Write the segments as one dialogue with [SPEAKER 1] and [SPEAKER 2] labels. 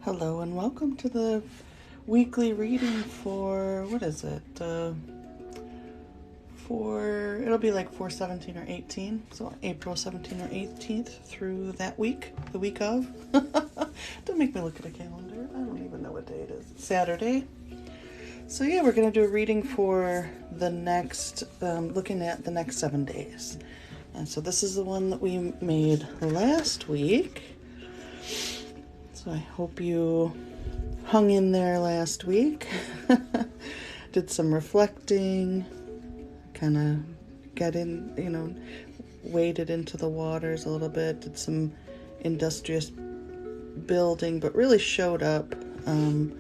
[SPEAKER 1] Hello and welcome to the weekly reading for, what is it? It'll be like 4/17 or 18. So April 17th or 18th through that week, the week of. Don't make me look at a calendar. I don't even know what day it is. It's Saturday. So yeah, we're going to do a reading for the next, looking at the next 7 days. And so this is the one that we made last week. So I hope you hung in there last week. Did some reflecting, kind of got in, waded into the waters a little bit, did some industrious building, but really showed up and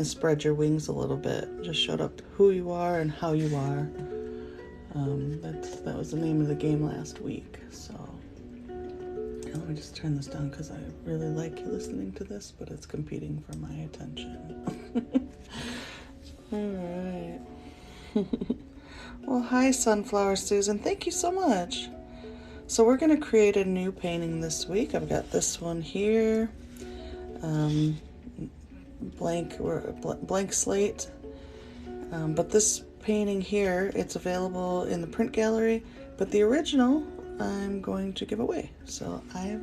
[SPEAKER 1] spread your wings a little bit. Just showed up who you are and how you are. That was the name of the game last week. So let me just turn this down because I really like you listening to this, but it's competing for my attention. All right. Well, hi, Sunflower Susan. Thank you so much. So we're going to create a new painting this week. I've got this one here. Blank slate. But this painting here, it's available in the print gallery, but the original I'm going to give away. So I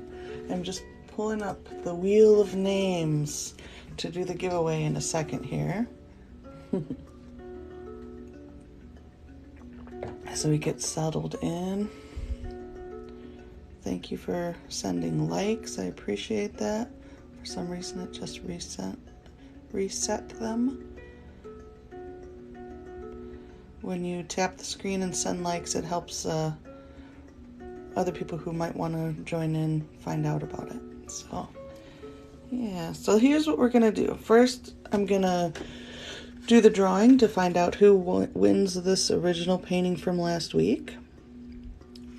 [SPEAKER 1] am just pulling up the wheel of names to do the giveaway in a second here. So we get settled in. Thank you for sending likes. I appreciate that. For some reason it just reset them. When you tap the screen and send likes, it helps other people who might want to join in find out about it. So, yeah. So here's what we're going to do. First, I'm going to do the drawing to find out who wins this original painting from last week.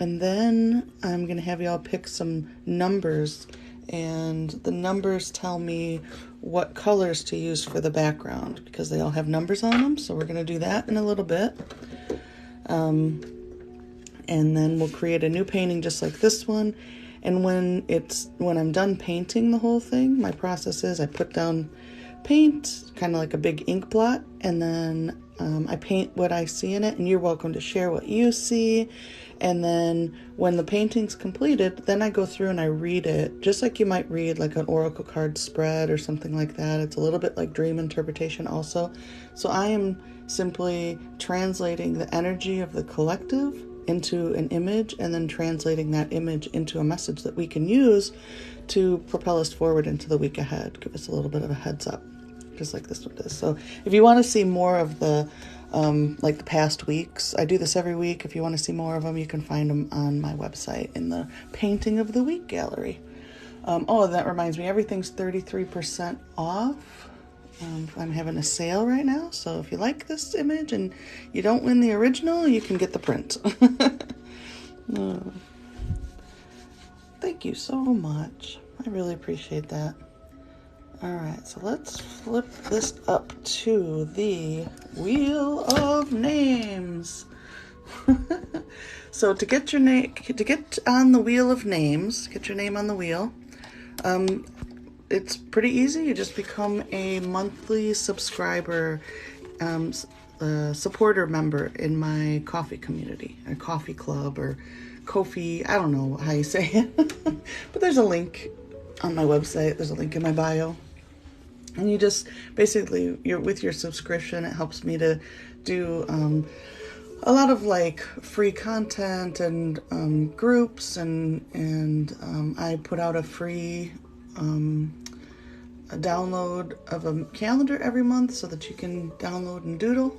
[SPEAKER 1] And then I'm going to have y'all pick some numbers. And the numbers tell me what colors to use for the background because they all have numbers on them. So we're going to do that in a little bit. And then we'll create a new painting just like this one. And when I'm done painting the whole thing, my process is I put down paint, kind of like a big ink blot, and then I paint what I see in it, and you're welcome to share what you see. And then when the painting's completed, then I go through and I read it, just like you might read like an oracle card spread or something like that. It's a little bit like dream interpretation also. So I am simply translating the energy of the collective into an image and then translating that image into a message that we can use to propel us forward into the week ahead. Give us a little bit of a heads up, just like this one does. So if you want to see more of the like the past weeks, I do this every week. If you want to see more of them, you can find them on my website in the Painting of the Week gallery. That reminds me, everything's 33% off. I'm having a sale right now, so if you like this image and you don't win the original, you can get the print. Thank you so much. I really appreciate that. All right, so let's flip this up to the Wheel of Names. So to get on the Wheel of Names, get your name on the wheel, it's pretty easy. You just become a monthly subscriber, supporter member in my coffee community, a coffee club or Ko-fi. I don't know how you say it, but there's a link on my website. There's a link in my bio. And you just basically, with your subscription, it helps me to do a lot of like free content and groups and I put out a free a download of a calendar every month so that you can download and doodle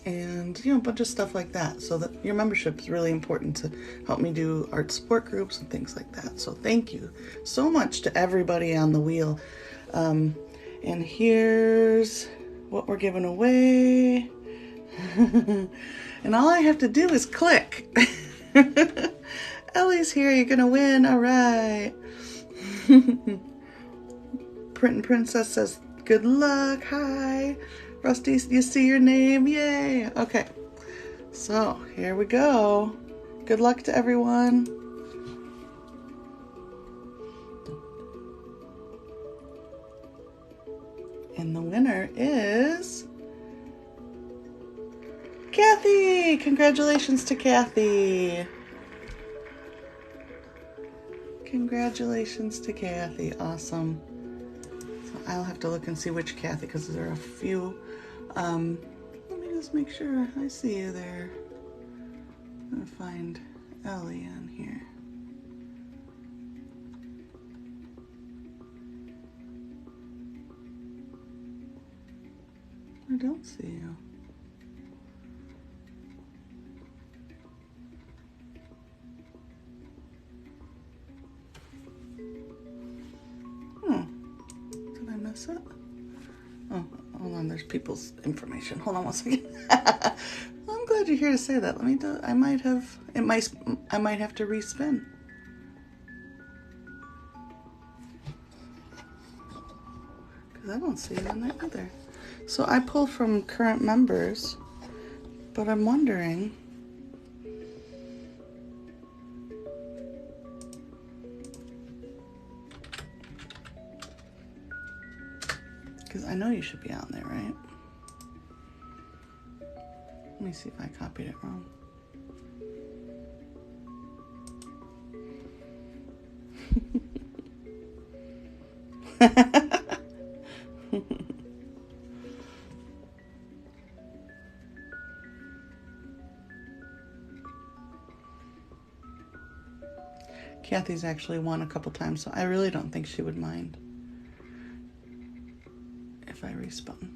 [SPEAKER 1] and a bunch of stuff like that. So that your membership is really important to help me do art support groups and things like that. So thank you so much to everybody on the wheel. And here's what we're giving away. And all I have to do is click. Ellie's here, you're gonna win, all right. Print Princess says, good luck, hi. Rusty, you see your name, yay. Okay, so here we go. Good luck to everyone. And the winner is Kathy! Congratulations to Kathy! Congratulations to Kathy. Awesome. So I'll have to look and see which Kathy, because there are a few. Let me just make sure I see you there. I'm going to find Ellie on here. I don't see you. Did I miss it? Oh, hold on. There's people's information. Hold on one second. Well, I'm glad you're here to say that. Let me do. I might have to respin. Because I don't see you in that either. So I pulled from current members, but I'm wondering. Because I know you should be on there, right? Let me see if I copied it wrong. Kathy's actually won a couple times, so I really don't think she would mind if I respun.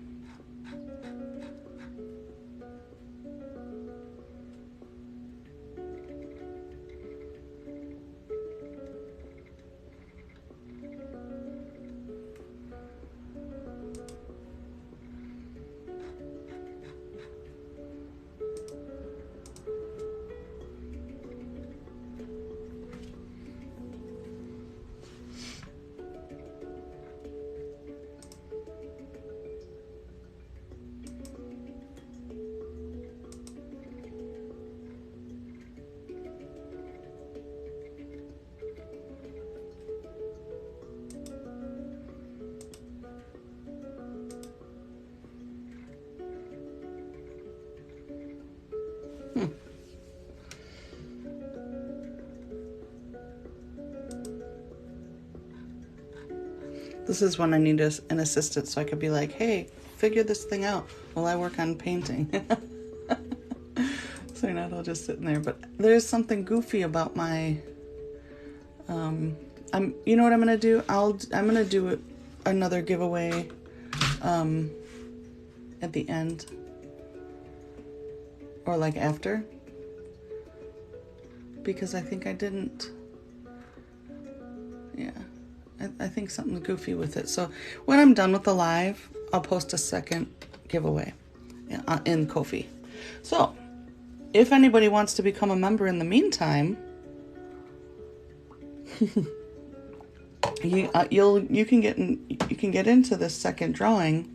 [SPEAKER 1] This is when I need an assistant, so I could be like, hey, figure this thing out while I work on painting. So you're not all just sitting there. But there's something goofy about my, you know what I'm going to do? I'm going to do another giveaway at the end. Or like after. Because I think I didn't. Yeah. I think something goofy with it. So when I'm done with the live, I'll post a second giveaway in Ko-fi. So if anybody wants to become a member in the meantime, you can get into this second drawing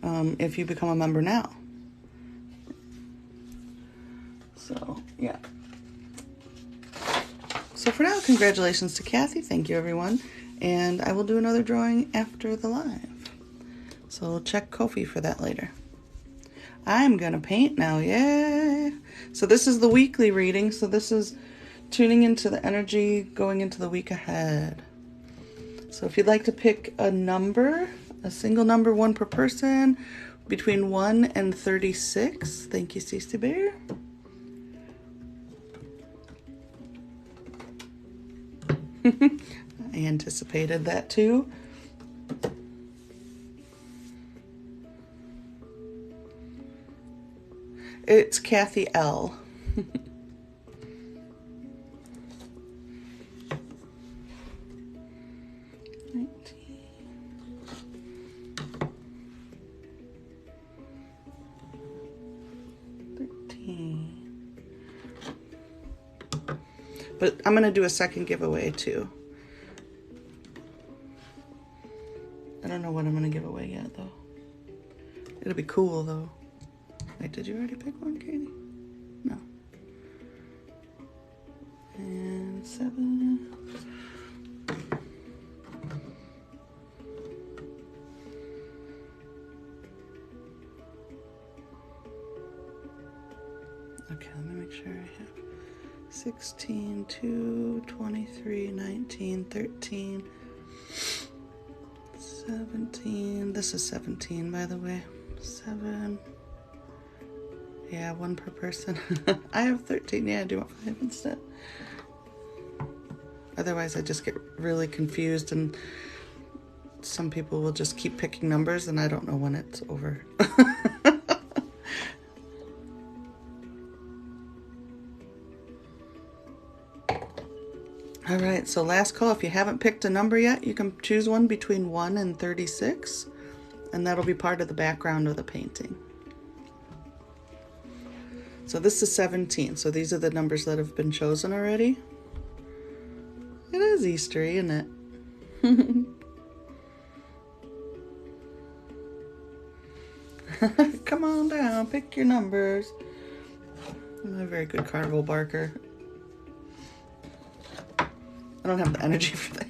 [SPEAKER 1] if you become a member now. So yeah. So for now, congratulations to Kathy. Thank you, everyone. And I will do another drawing after the live. So check Ko-fi for that later. I'm going to paint now. Yay! So this is the weekly reading. So this is tuning into the energy going into the week ahead. So if you'd like to pick a number, a single number, one per person, between 1 and 36. Thank you, Cece Bear. I anticipated that too. It's Kathy L. 13. But I'm going to do a second giveaway too. I don't know what I'm going to give away yet though. It'll be cool though. Wait, did you already pick one, Katie? No. And 7. 16, 2, 23, 19, 13, 17. This is 17, by the way. 7. Yeah, 1 per person. I have 13. Yeah, I do want 5 instead. Otherwise, I just get really confused, and some people will just keep picking numbers, and I don't know when it's over. All right, so last call. If you haven't picked a number yet, you can choose one between 1 and 36, and that'll be part of the background of the painting. So this is 17, so these are the numbers that have been chosen already. It is Eastery, isn't it? Come on down, pick your numbers. I'm a very good carnival barker. I don't have the energy for that.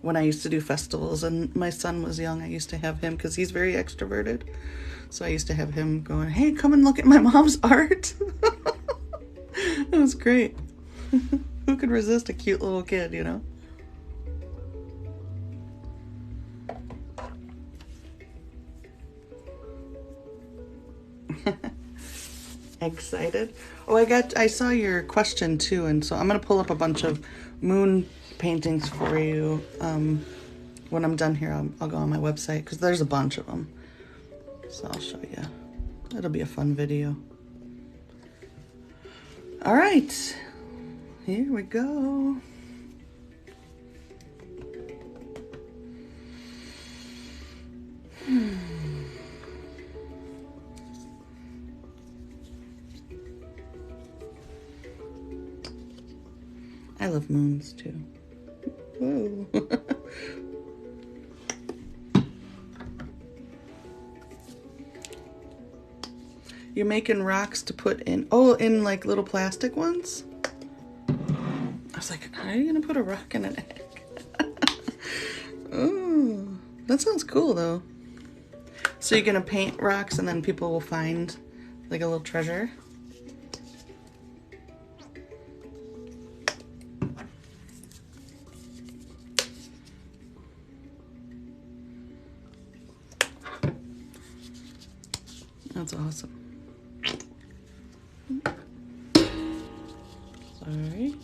[SPEAKER 1] When I used to do festivals and my son was young, I used to have him, because he's very extroverted. So I used to have him going, hey, come and look at my mom's art. It was great. Who could resist a cute little kid, you know? Excited? Oh, I saw your question too, and so I'm gonna pull up a bunch of moon paintings for you. When I'm done here, I'll go on my website, because there's a bunch of them. So I'll show you. It'll be a fun video. All right, here we go. I love moons too. Whoa. You're making rocks to put in, in like little plastic ones? I was like, how are you gonna put a rock in an egg? Oh, that sounds cool though. So you're gonna paint rocks and then people will find like a little treasure? That's awesome. Sorry.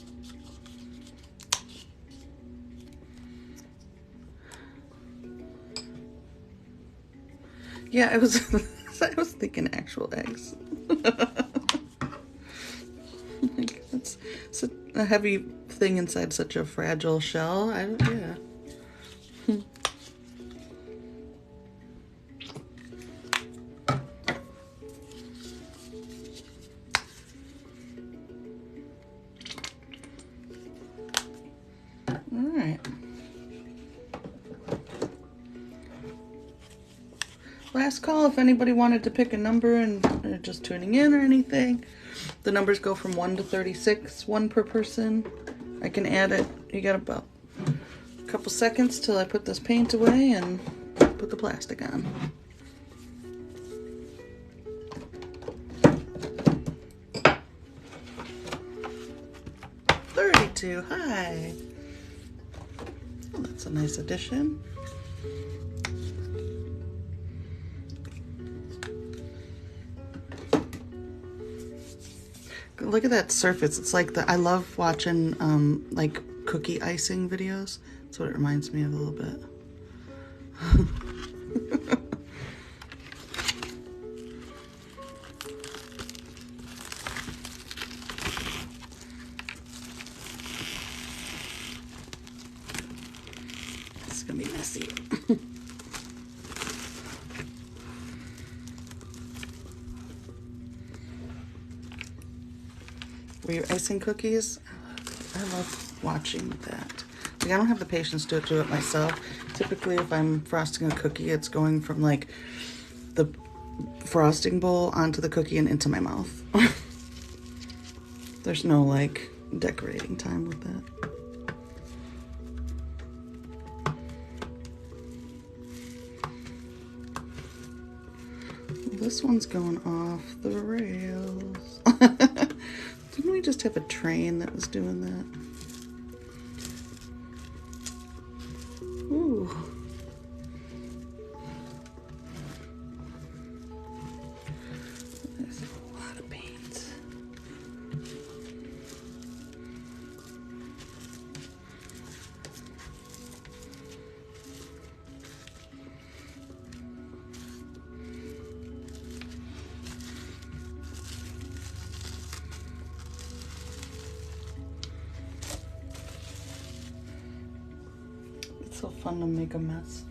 [SPEAKER 1] Yeah, I was I was thinking actual eggs. Like, that's such a heavy thing inside such a fragile shell. Yeah. Last call if anybody wanted to pick a number and they're just tuning in or anything. The numbers go from 1 to 36, 1 per person. I can add it. You got about a couple seconds till I put this paint away and put the plastic on. Hi. Oh, that's a nice addition. Look at that surface. It's like I love watching like cookie icing videos. That's what it reminds me of a little bit. It's gonna be messy. Were you icing cookies? I love watching that. Like, I don't have the patience to do it myself. Typically, if I'm frosting a cookie, it's going from like the frosting bowl onto the cookie and into my mouth. There's no like decorating time with that. this one's going off the rails. Didn't we just have a train that was doing that? Ooh. There's a lot of paint. It's so fun to make a mess.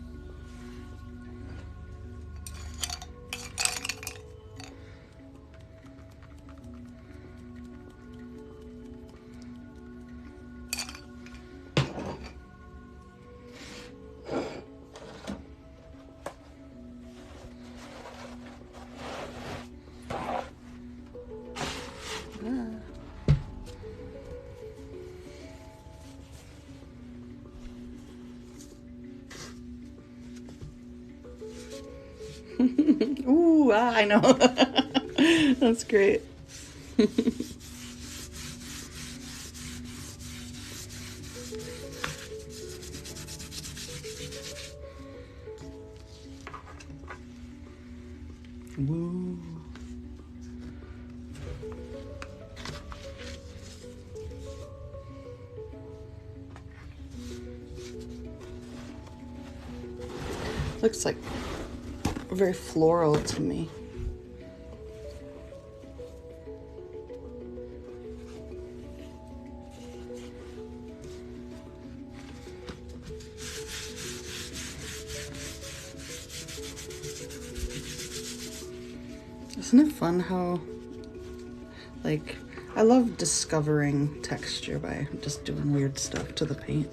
[SPEAKER 1] Ooh, I know. That's great. Woo. Looks like very floral to me. Isn't it fun how, like, I love discovering texture by just doing weird stuff to the paint.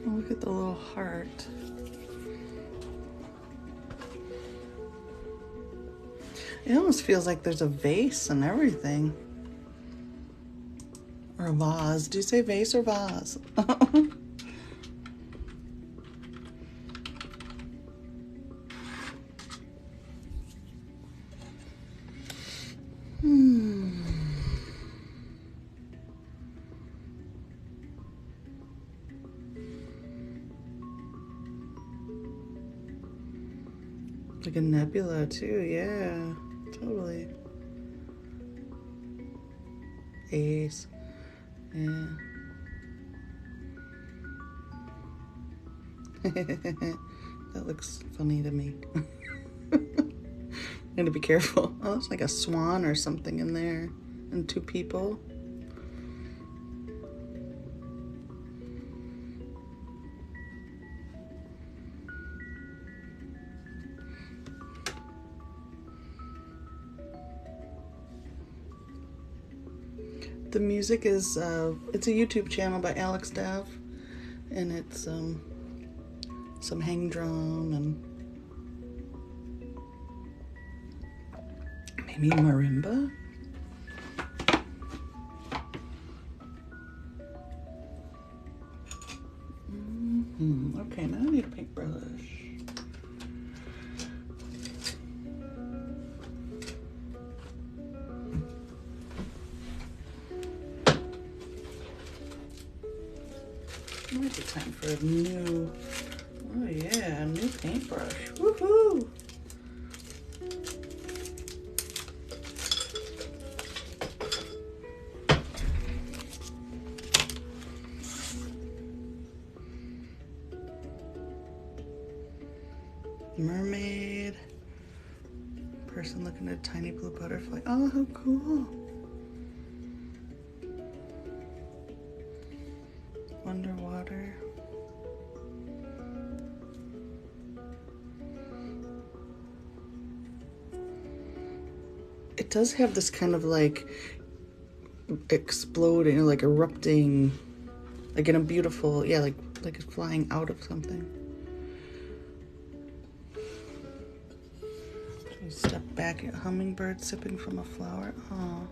[SPEAKER 1] Look at the little heart. It almost feels like there's a vase and everything. Or a vase. Do you say vase or vase? Like a nebula too, yeah, totally. Ace, yeah. That looks funny to me. I'm gonna be careful. Oh, it's like a swan or something in there, and two people. The music is, it's a YouTube channel by Alex Dav, and it's some hang drum and maybe marimba. Okay, now I need a paintbrush. Might be time for a new, oh yeah, a new paintbrush. Woohoo! Mermaid. Person looking at a tiny blue butterfly. Oh, how cool. Underwater. It does have this kind of like exploding, like erupting, like in a beautiful, yeah, like like it's flying out of something. Step back at hummingbird sipping from a flower. Oh,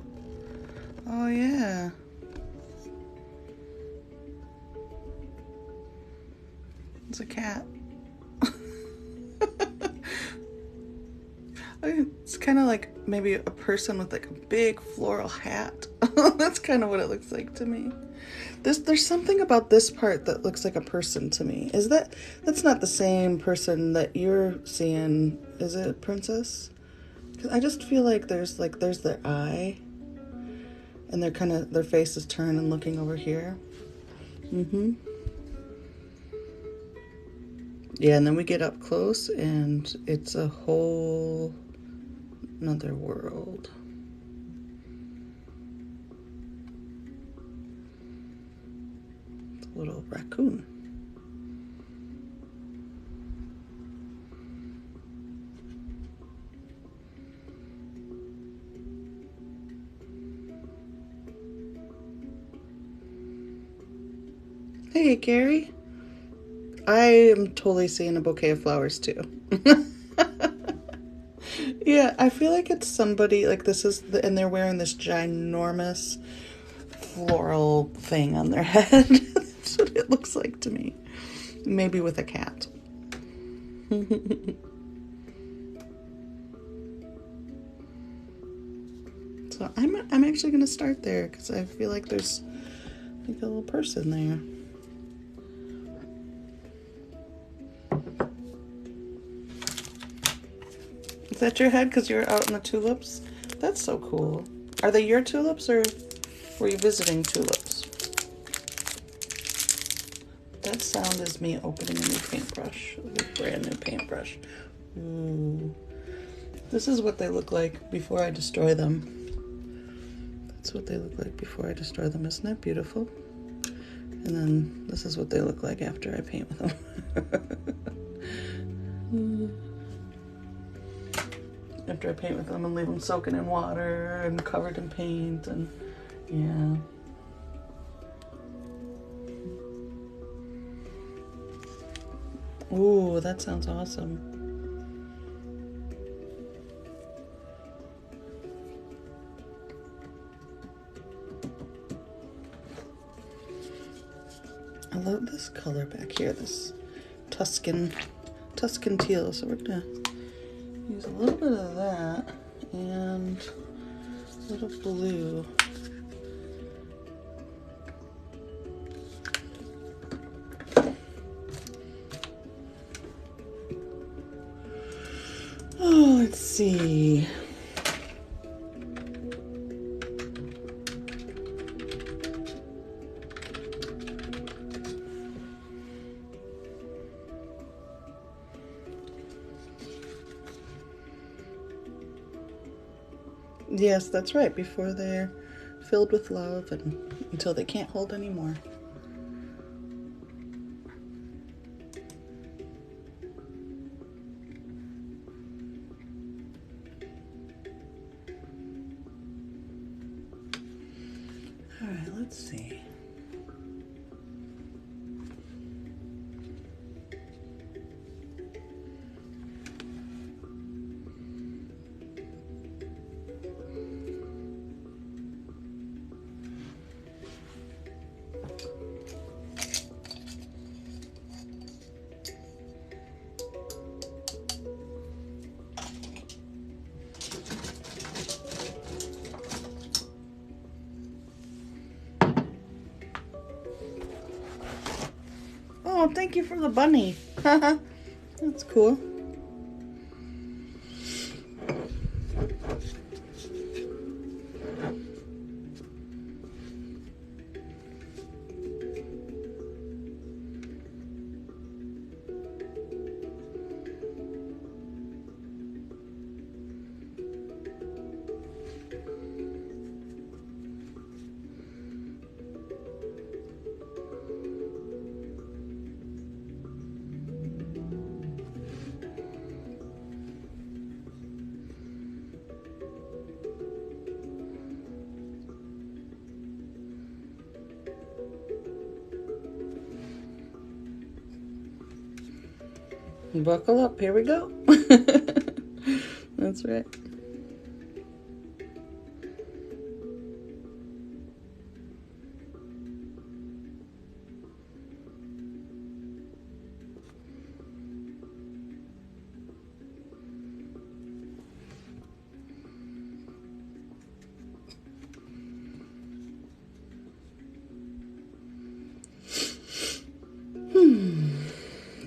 [SPEAKER 1] oh yeah. It's a cat. It's kind of like maybe a person with like a big floral hat. That's kind of what it looks like to me. There's something about this part that looks like a person to me. That's not the same person that you're seeing, is it, Princess? Because I just feel like there's their eye, and their face is turned and looking over here. Yeah, and then we get up close and it's a whole another world. It's a little raccoon. Hey, Gary. I am totally seeing a bouquet of flowers too. Yeah, I feel like it's somebody like and they're wearing this ginormous floral thing on their head. That's what it looks like to me. Maybe with a cat. So I'm actually gonna start there because I feel like there's like a little person there. Is that your head because you're out in the tulips? That's so cool. Are they your tulips or were you visiting tulips? That sound is me opening a new paintbrush, like a brand new paintbrush. Ooh. This is what they look like before I destroy them. That's what they look like before I destroy them. Isn't that beautiful? And then this is what they look like after I paint with them. After I paint with them and leave them soaking in water and covered in paint, and yeah. Ooh, that sounds awesome. I love this color back here, this Tuscan teal. So we're gonna use a little bit of that and a little blue. Oh, let's see. Yes, that's right, before they're filled with love and until they can't hold anymore. All right, let's see. Oh, thank you for the bunny. That's cool. Buckle up, here we go. That's right.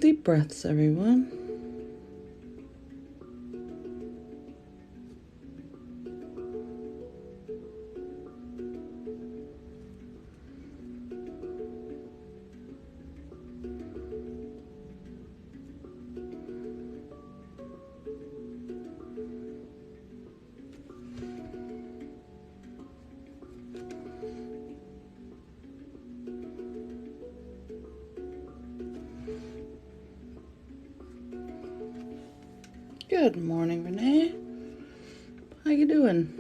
[SPEAKER 1] Deep breaths, everyone. Good morning, Renee. How you doing?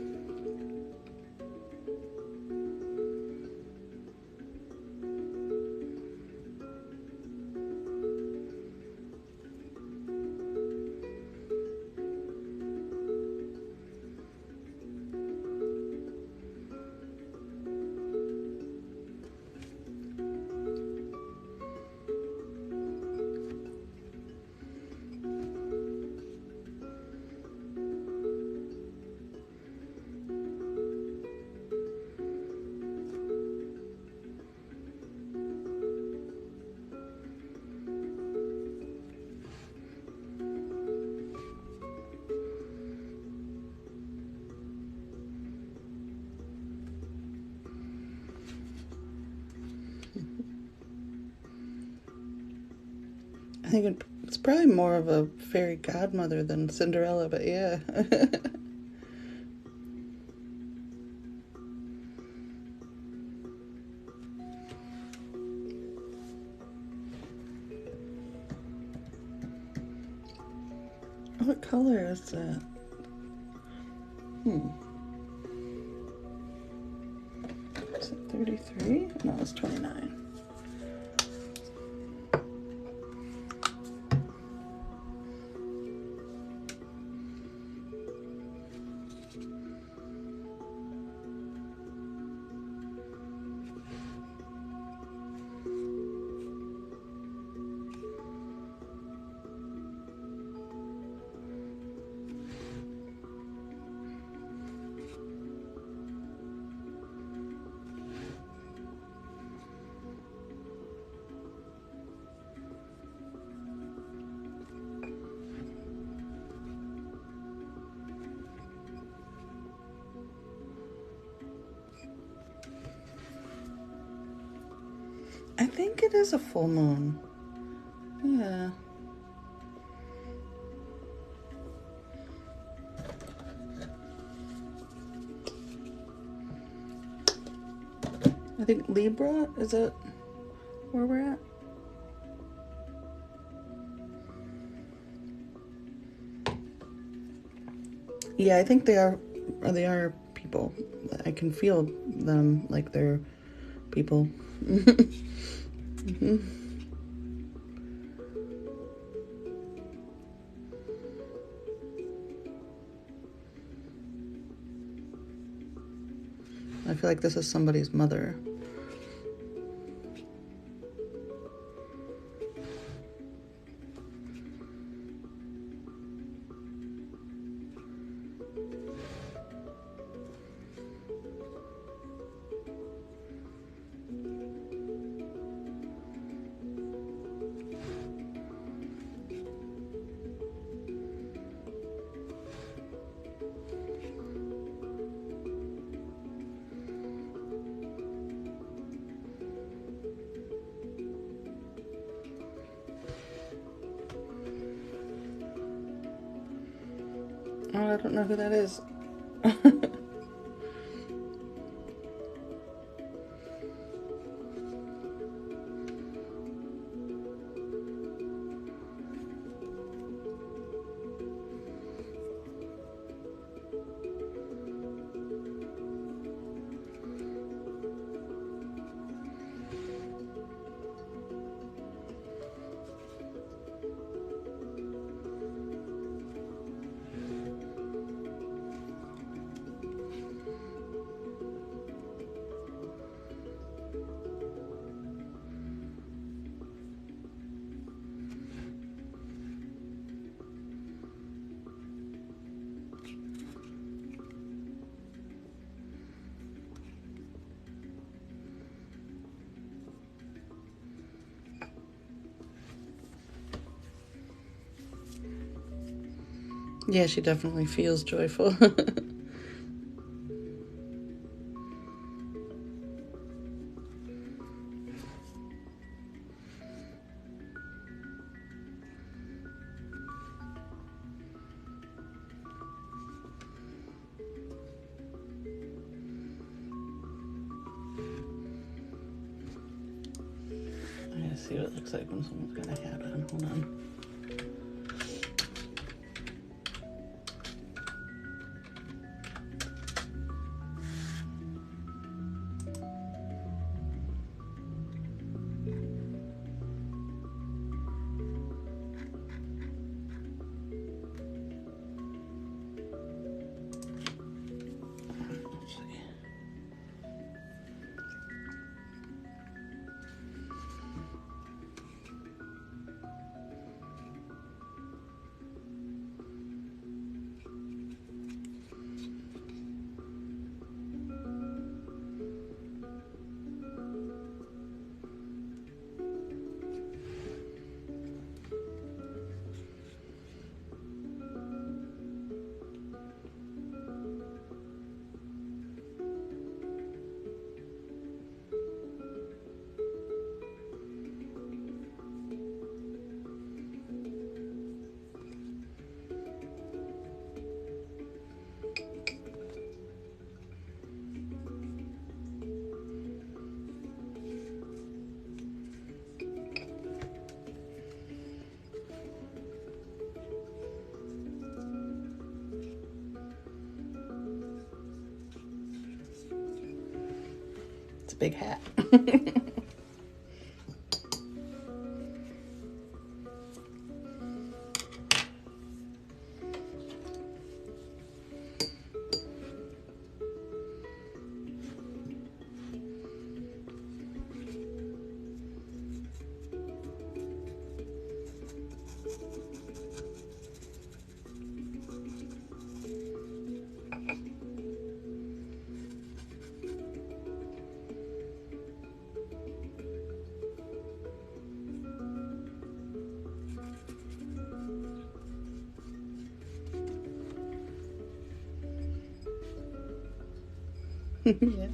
[SPEAKER 1] I think it's probably more of a fairy godmother than Cinderella, but yeah. What color is that? Is it 33? No, it's 29. I think it is a full moon. Yeah. I think Libra, is it where we're at? Yeah, I think they are people. I can feel them like they're people. Mm-hmm. I feel like this is somebody's mother. Oh, I don't know who that is. Yeah, she definitely feels joyful. I'm gonna see what it looks like when someone's got a hat on. Hold on. Let's see. It's a big hat. Yeah.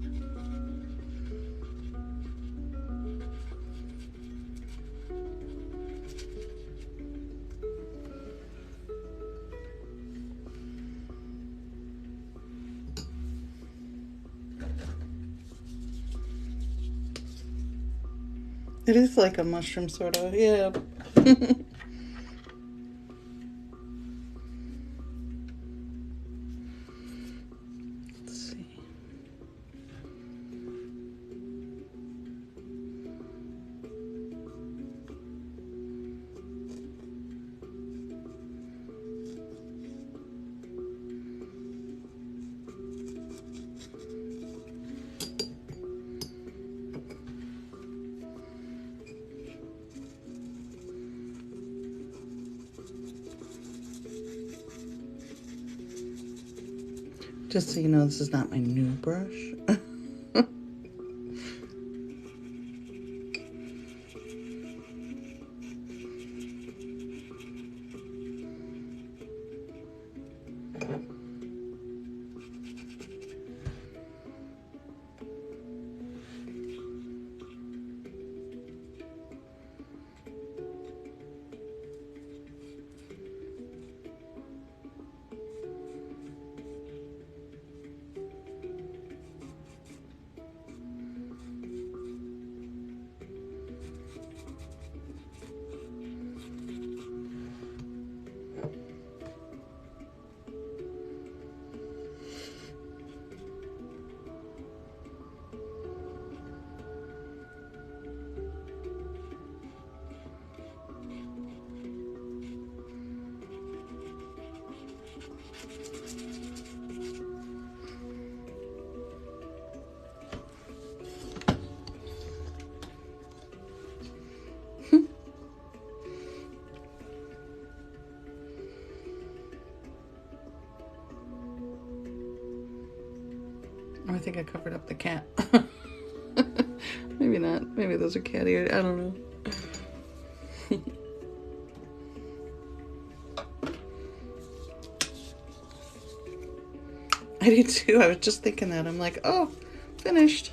[SPEAKER 1] It is like a mushroom, sort of. Yeah. Let's see. Just so you know, this is not my new brush. I think I covered up the cat. Maybe not. Maybe those are cat ears. I don't know. I do too. I was just thinking that. I'm like, oh, finished.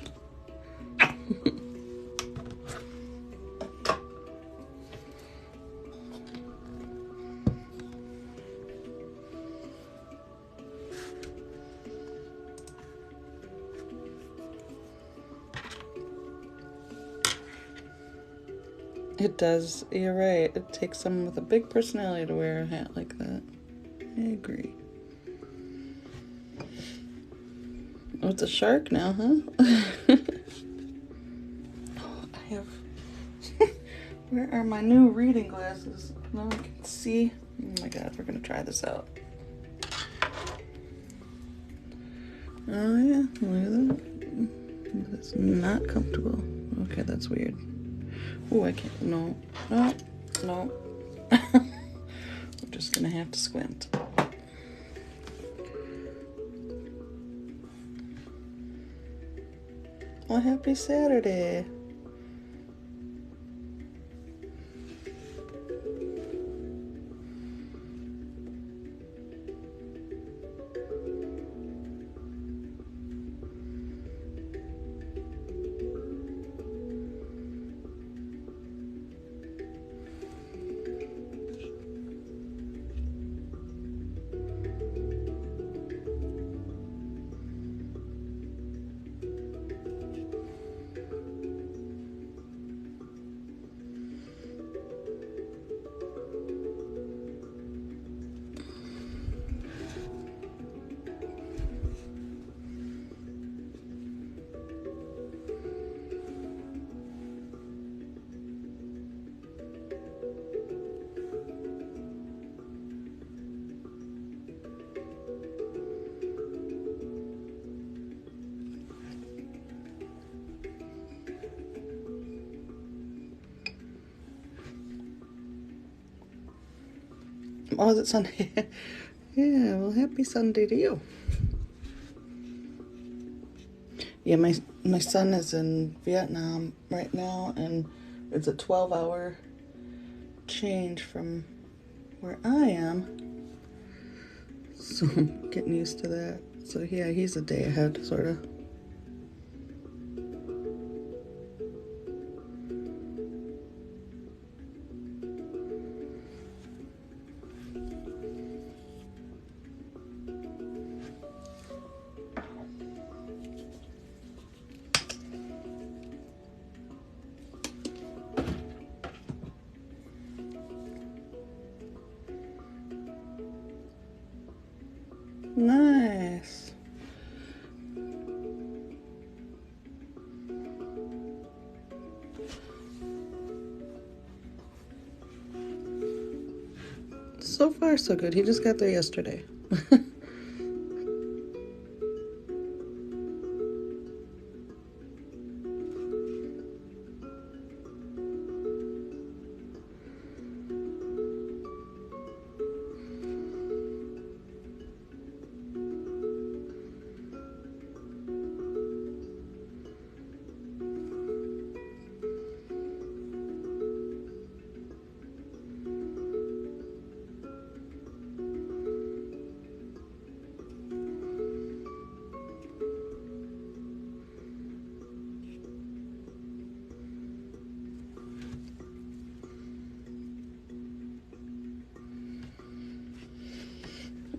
[SPEAKER 1] It does. You're right. It takes someone with a big personality to wear a hat like that. I agree. Oh, it's a shark now, huh? Oh, I have... Where are my new reading glasses? No one can see. Oh my god, we're gonna try this out. Oh yeah, look at that. That's not comfortable. Okay, that's weird. Oh, I can't. No. No. No. I'm just gonna have to squint. Well, happy Saturday. Oh, is it Sunday? Yeah, well, happy Sunday to you. Yeah, my son is in Vietnam right now, and it's a 12-hour change from where I am. So I'm getting used to that. So yeah, he's a day ahead, sort of. Nice. So far, so good. He just got there yesterday.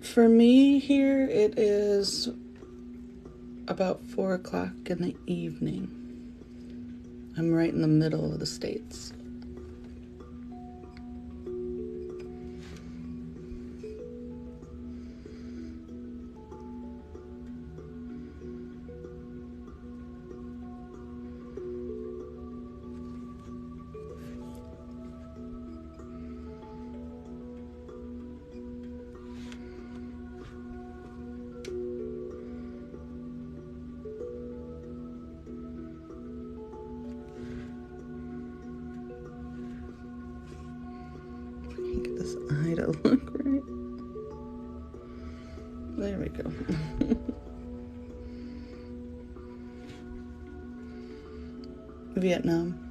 [SPEAKER 1] For me here, it is about 4 o'clock in the evening. I'm right in the middle of the States. Get this eye to look right. There we go. Vietnam.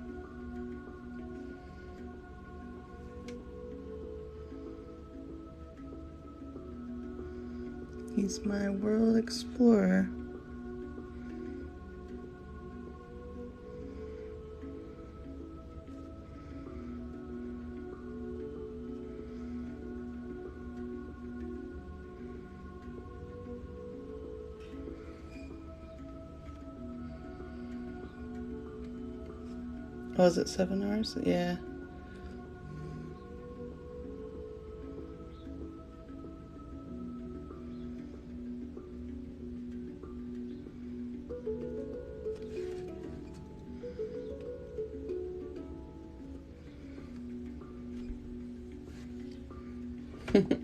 [SPEAKER 1] He's my world explorer. Oh, is it 7 hours? Yeah.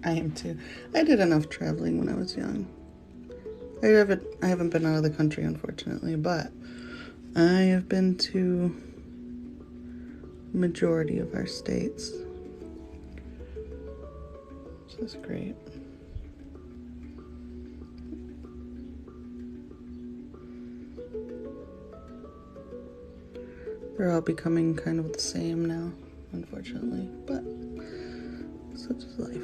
[SPEAKER 1] I am too. I did enough traveling when I was young. I haven't been out of the country, unfortunately, but I have been to majority of our states. So that's great. They're all becoming kind of the same now, unfortunately, but such is life.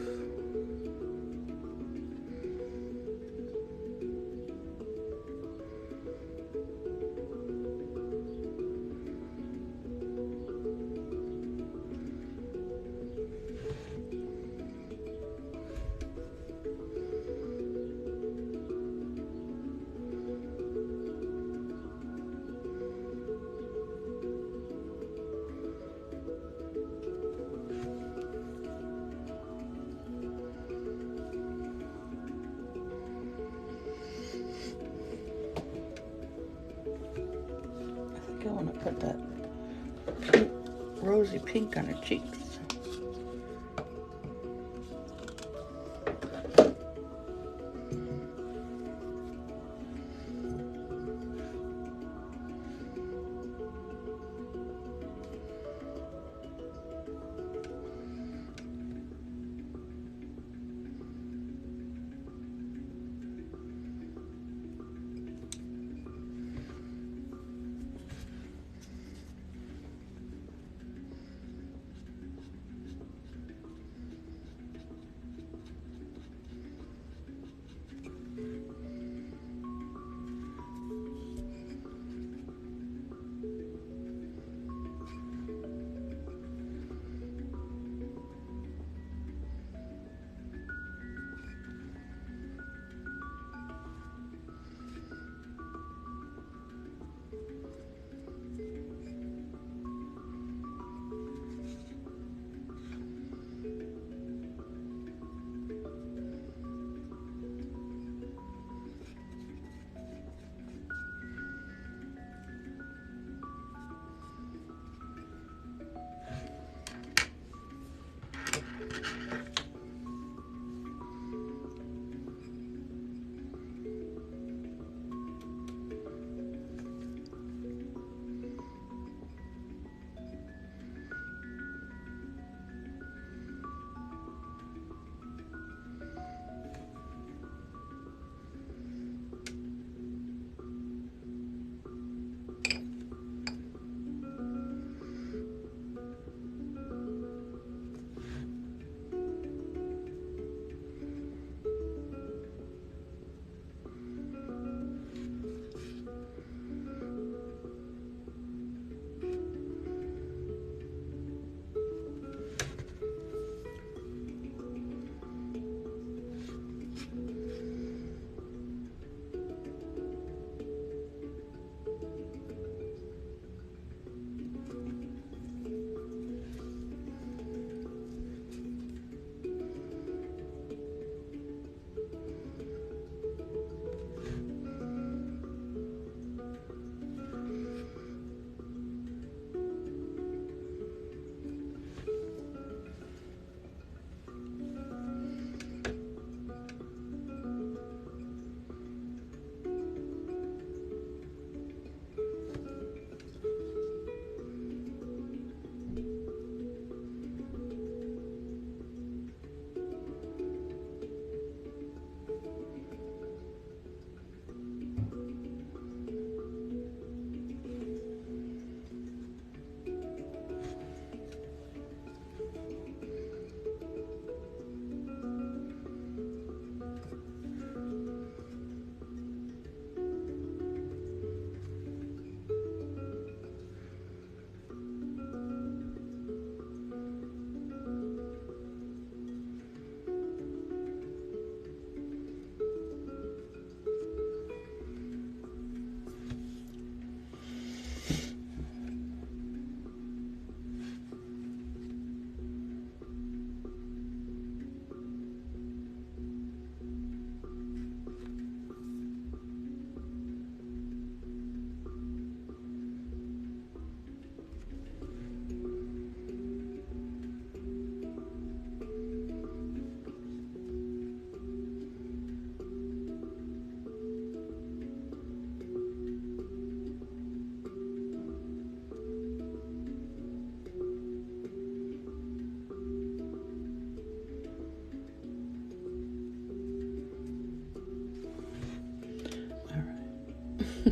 [SPEAKER 1] I want to put that rosy pink on her cheeks.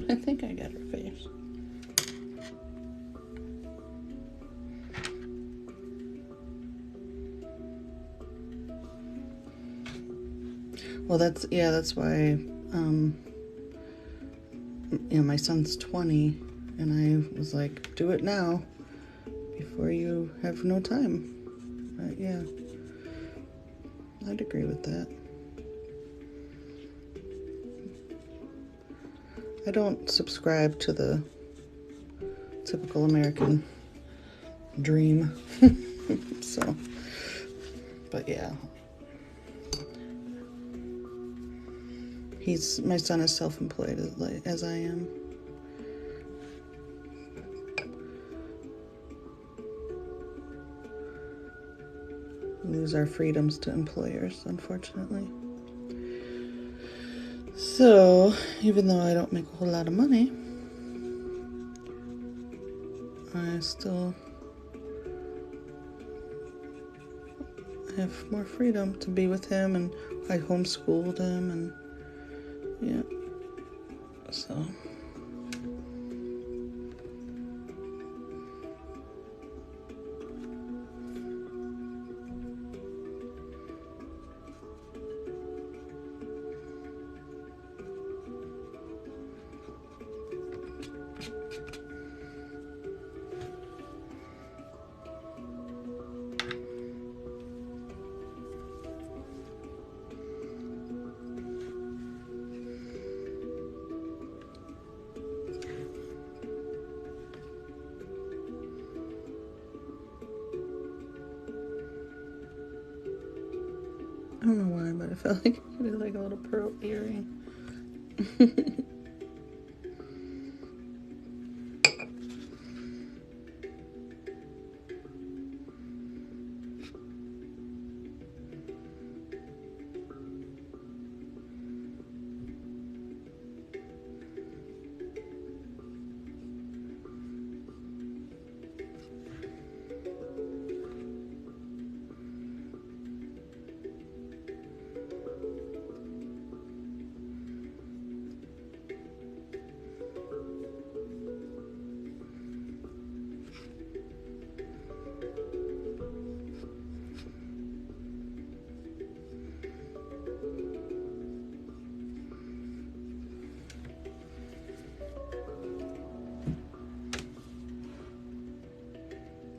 [SPEAKER 1] I think I got her face. Well, that's why, my son's 20, and I was like, do it now before you have no time. But yeah, I'd agree with that. I don't subscribe to the typical American dream. So, but yeah. My son is self-employed as I am. We lose our freedoms to employers, unfortunately. So, even though I don't make a whole lot of money, I still have more freedom to be with him, and I homeschooled him, and yeah, so. I don't know why, but I felt like it was like a little pearl earring.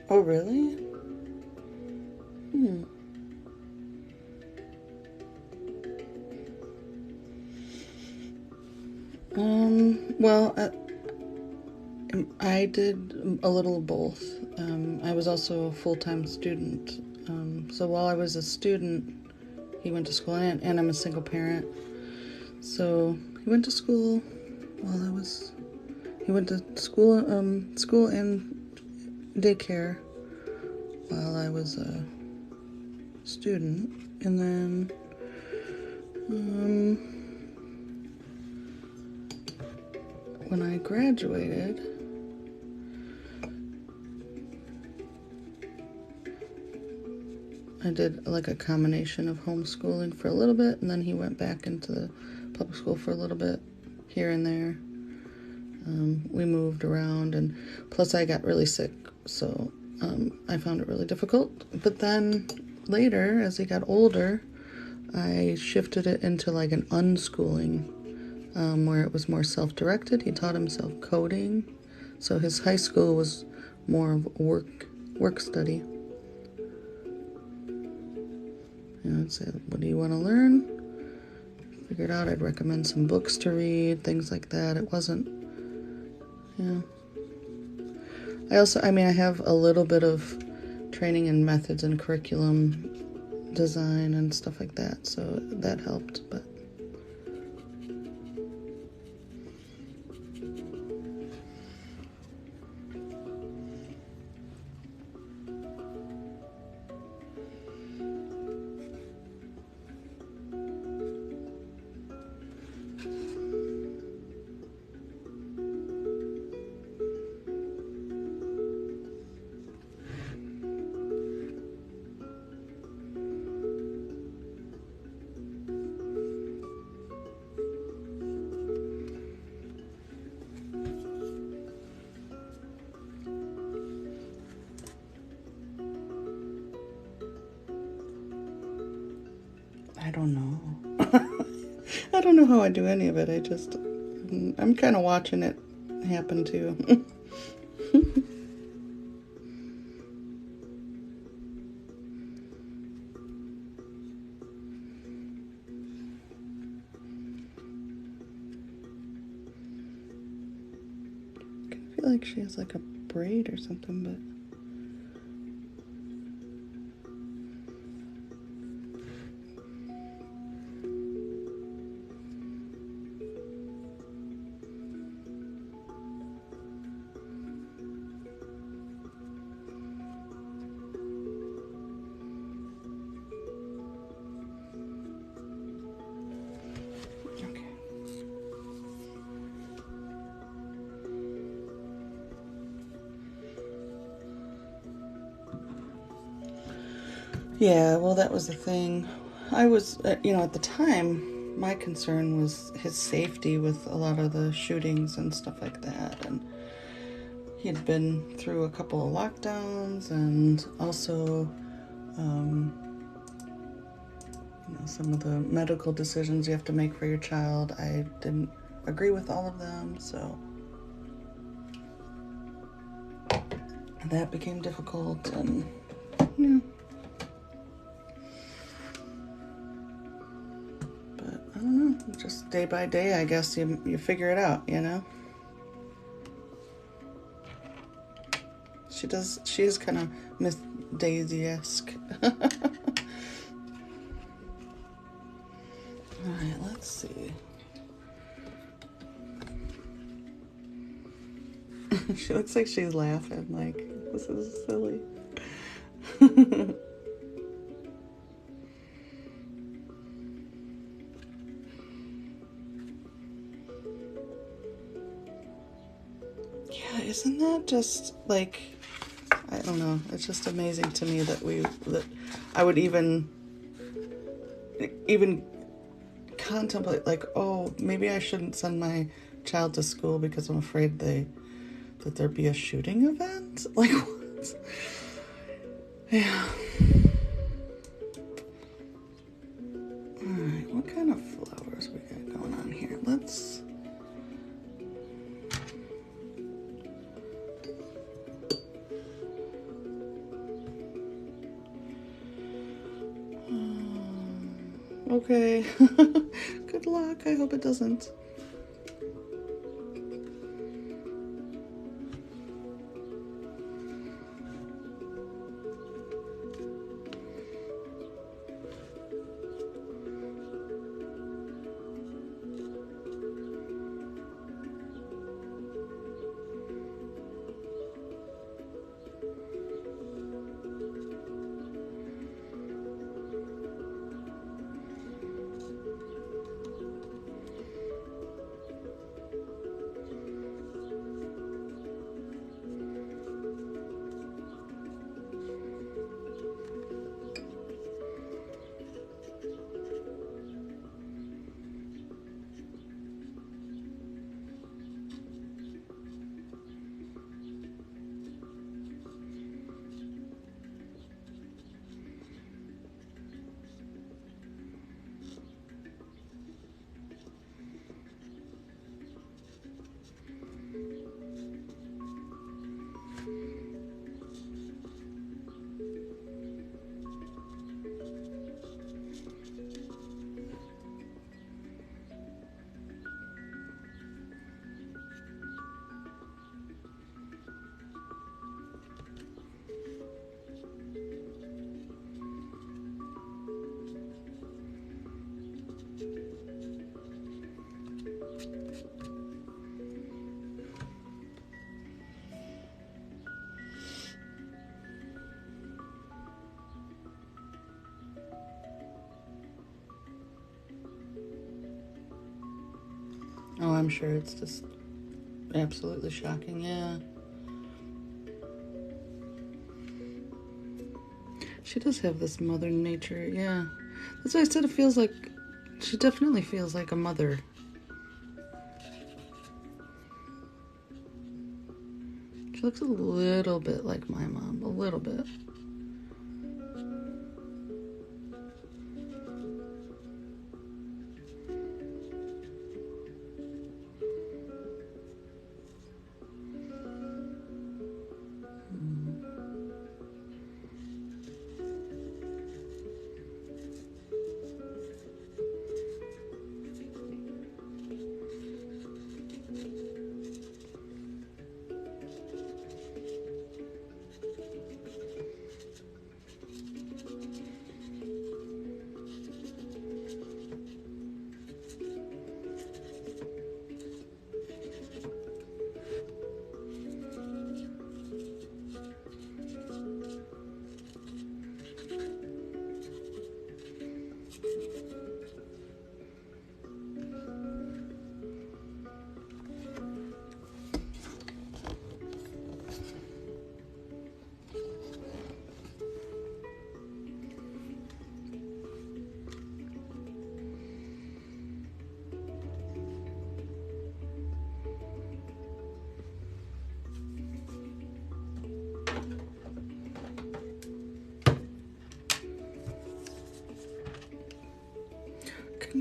[SPEAKER 1] Oh, really? Well, I did a little of both. I was also a full-time student. So while I was a student, he went to school, and I'm a single parent. So he went to school he went to school and daycare while I was a student. And then, when I graduated, I did like a combination of homeschooling for a little bit, and then he went back into the public school for a little bit here and there. We moved around, and plus I got really sick, so I found it really difficult. But then later, as he got older, I shifted it into like an unschooling, where it was more self-directed. He taught himself coding, so his high school was more of work study. I'd say, what do you want to learn? Figured out I'd recommend some books to read, things like that. It wasn't, I have a little bit of training in methods and curriculum design and stuff like that, so that helped, but I don't know. I don't know how I do any of it. I'm kind of watching it happen too. I feel like she has like a braid or something, but yeah, well, that was the thing. I was, at the time, my concern was his safety with a lot of the shootings and stuff like that. And he'd been through a couple of lockdowns and also, some of the medical decisions you have to make for your child. I didn't agree with all of them, so that became difficult. And, yeah. I don't know, just day by day, I guess you figure it out, She is kind of Miss Daisy-esque. Alright, let's see. She looks like she's laughing, like, this is silly. Isn't that just like, I don't know, it's just amazing to me that I would even contemplate, like, oh, maybe I shouldn't send my child to school because I'm afraid that there'd be a shooting event. Like, what? Yeah. Alright, what kind of flowers we got going on here? Let's... Okay. Good luck. I hope it doesn't. Oh, I'm sure it's just absolutely shocking, yeah. She does have this mother nature, yeah. That's why I said she definitely feels like a mother. She looks a little bit like my mom, a little bit.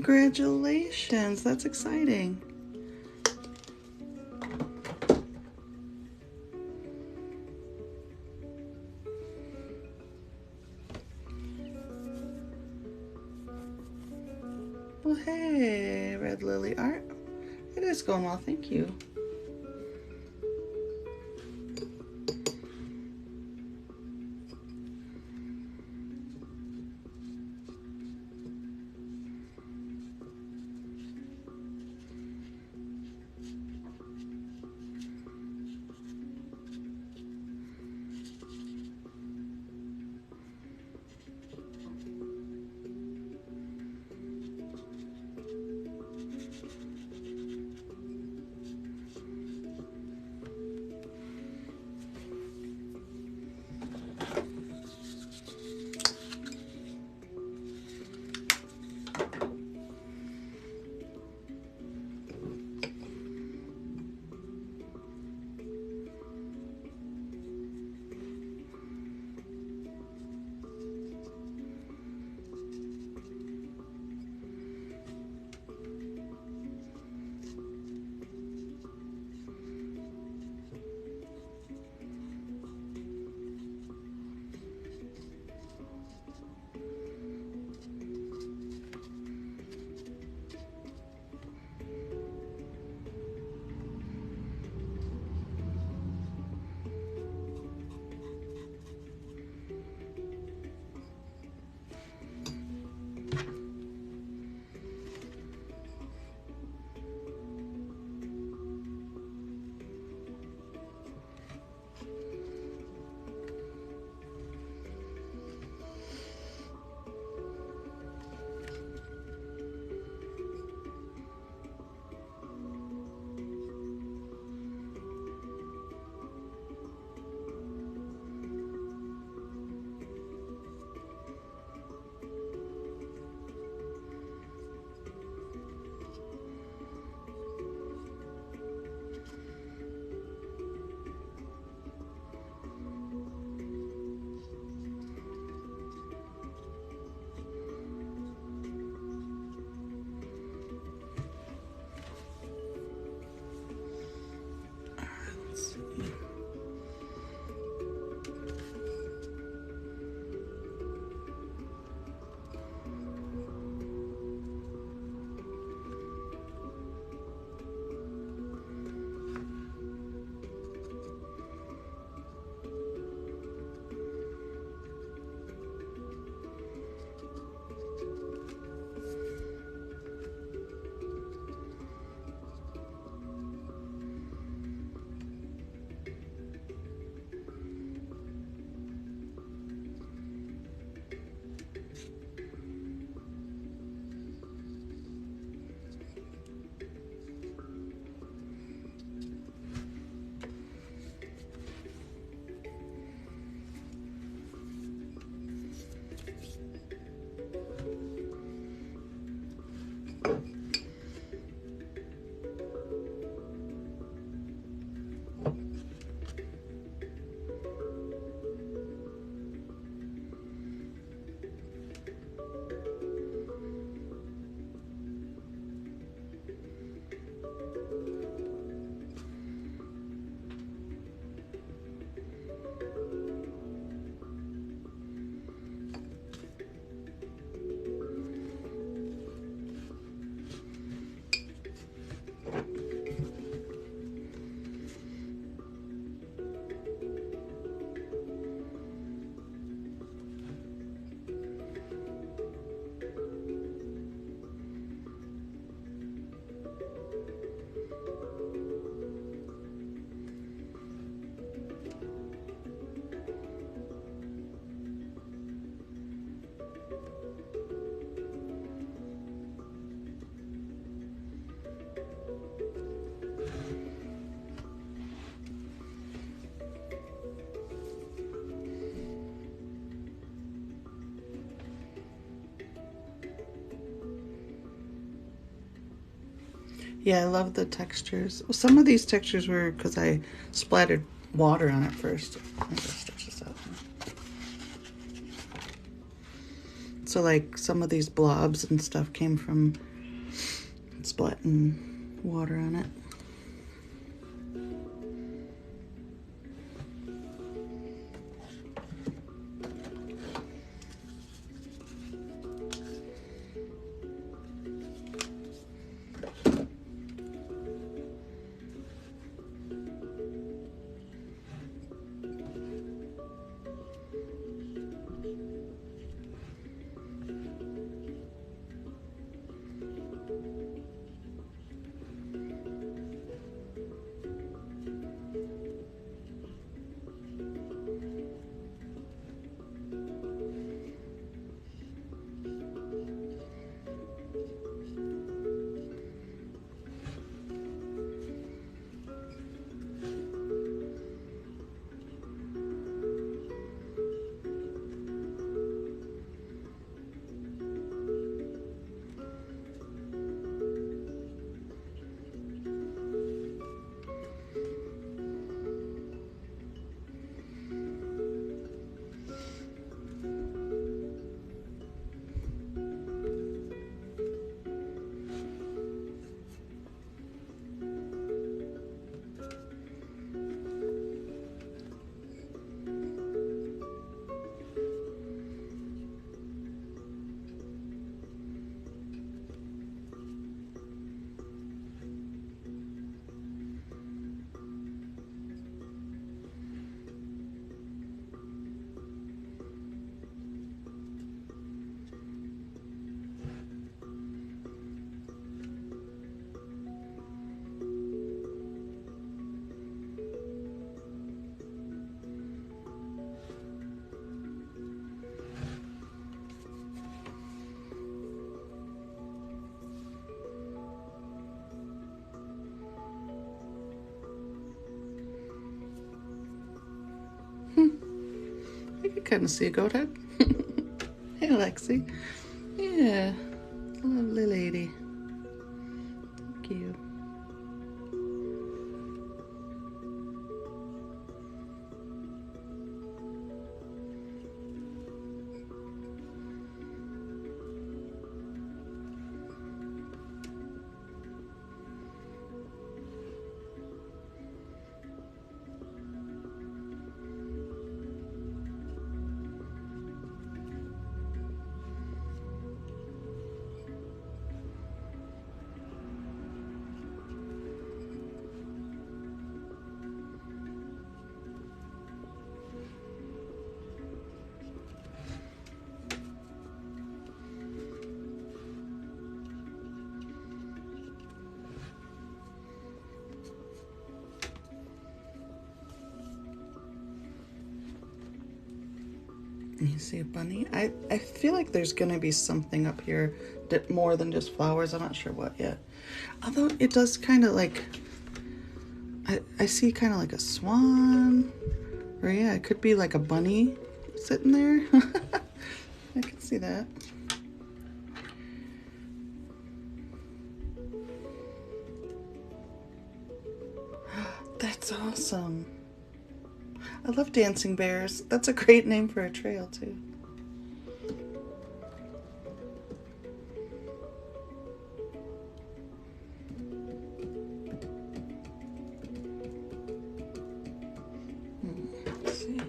[SPEAKER 1] Congratulations, that's exciting. Well, hey, Red Lily Art. It is going well, thank you. Yeah, I love the textures. Some of these textures were because I splattered water on it first. I'm gonna stretch this out. So like some of these blobs and stuff came from splatting water on it. I could kind of see a goat head. Hey, Lexi. Yeah, lovely lady. Thank you. You see a bunny? I feel like there's gonna be something up here that more than just flowers. I'm not sure what yet. Although it does kind of like, I see kind of like a swan. Or yeah, it could be like a bunny sitting there. I can see that. That's awesome. I love dancing bears. That's a great name for a trail, too. Let's see.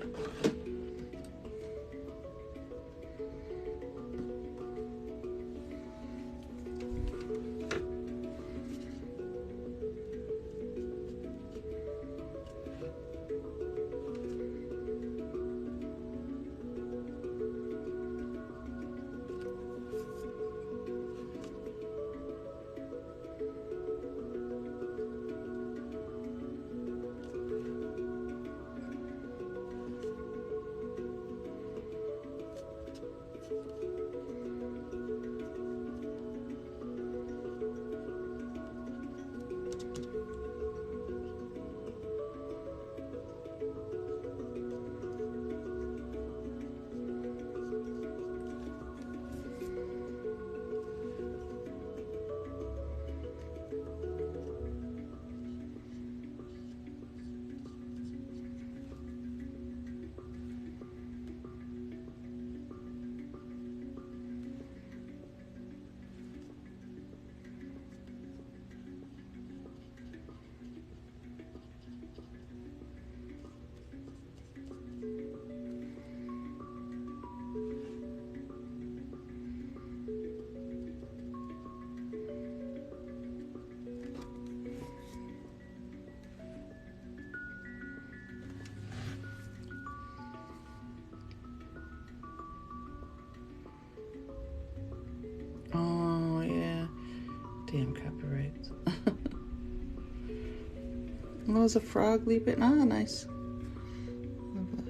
[SPEAKER 1] That was a frog leaping. Ah, nice. Love that.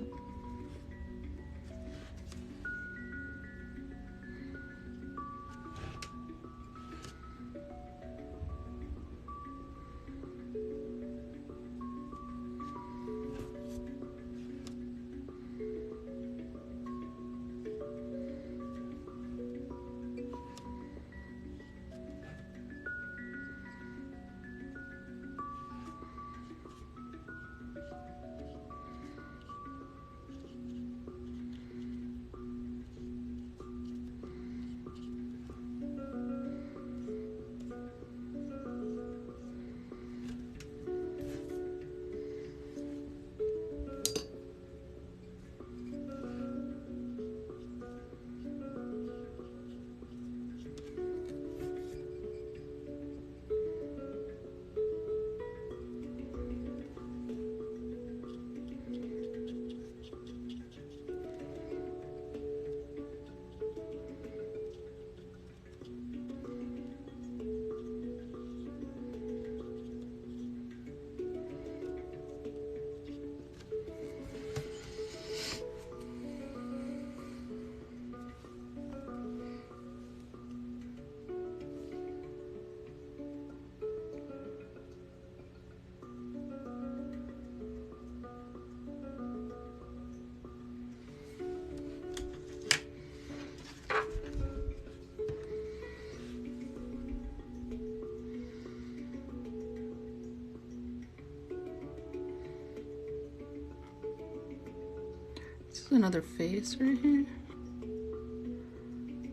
[SPEAKER 1] This is another face right here.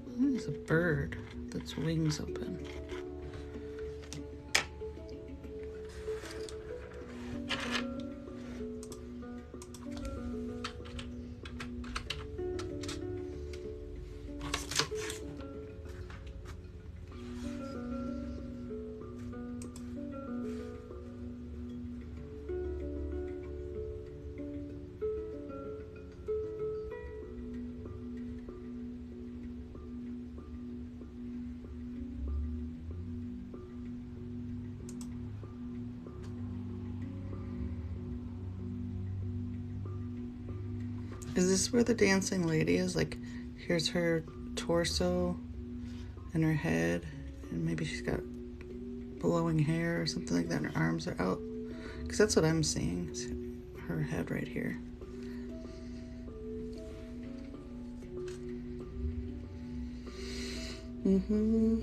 [SPEAKER 1] I think it's a bird that's wings open. Is this where the dancing lady is? Like, here's her torso and her head, and maybe she's got blowing hair or something like that, and her arms are out. Because that's what I'm seeing. It's her head right here. Mm-hmm.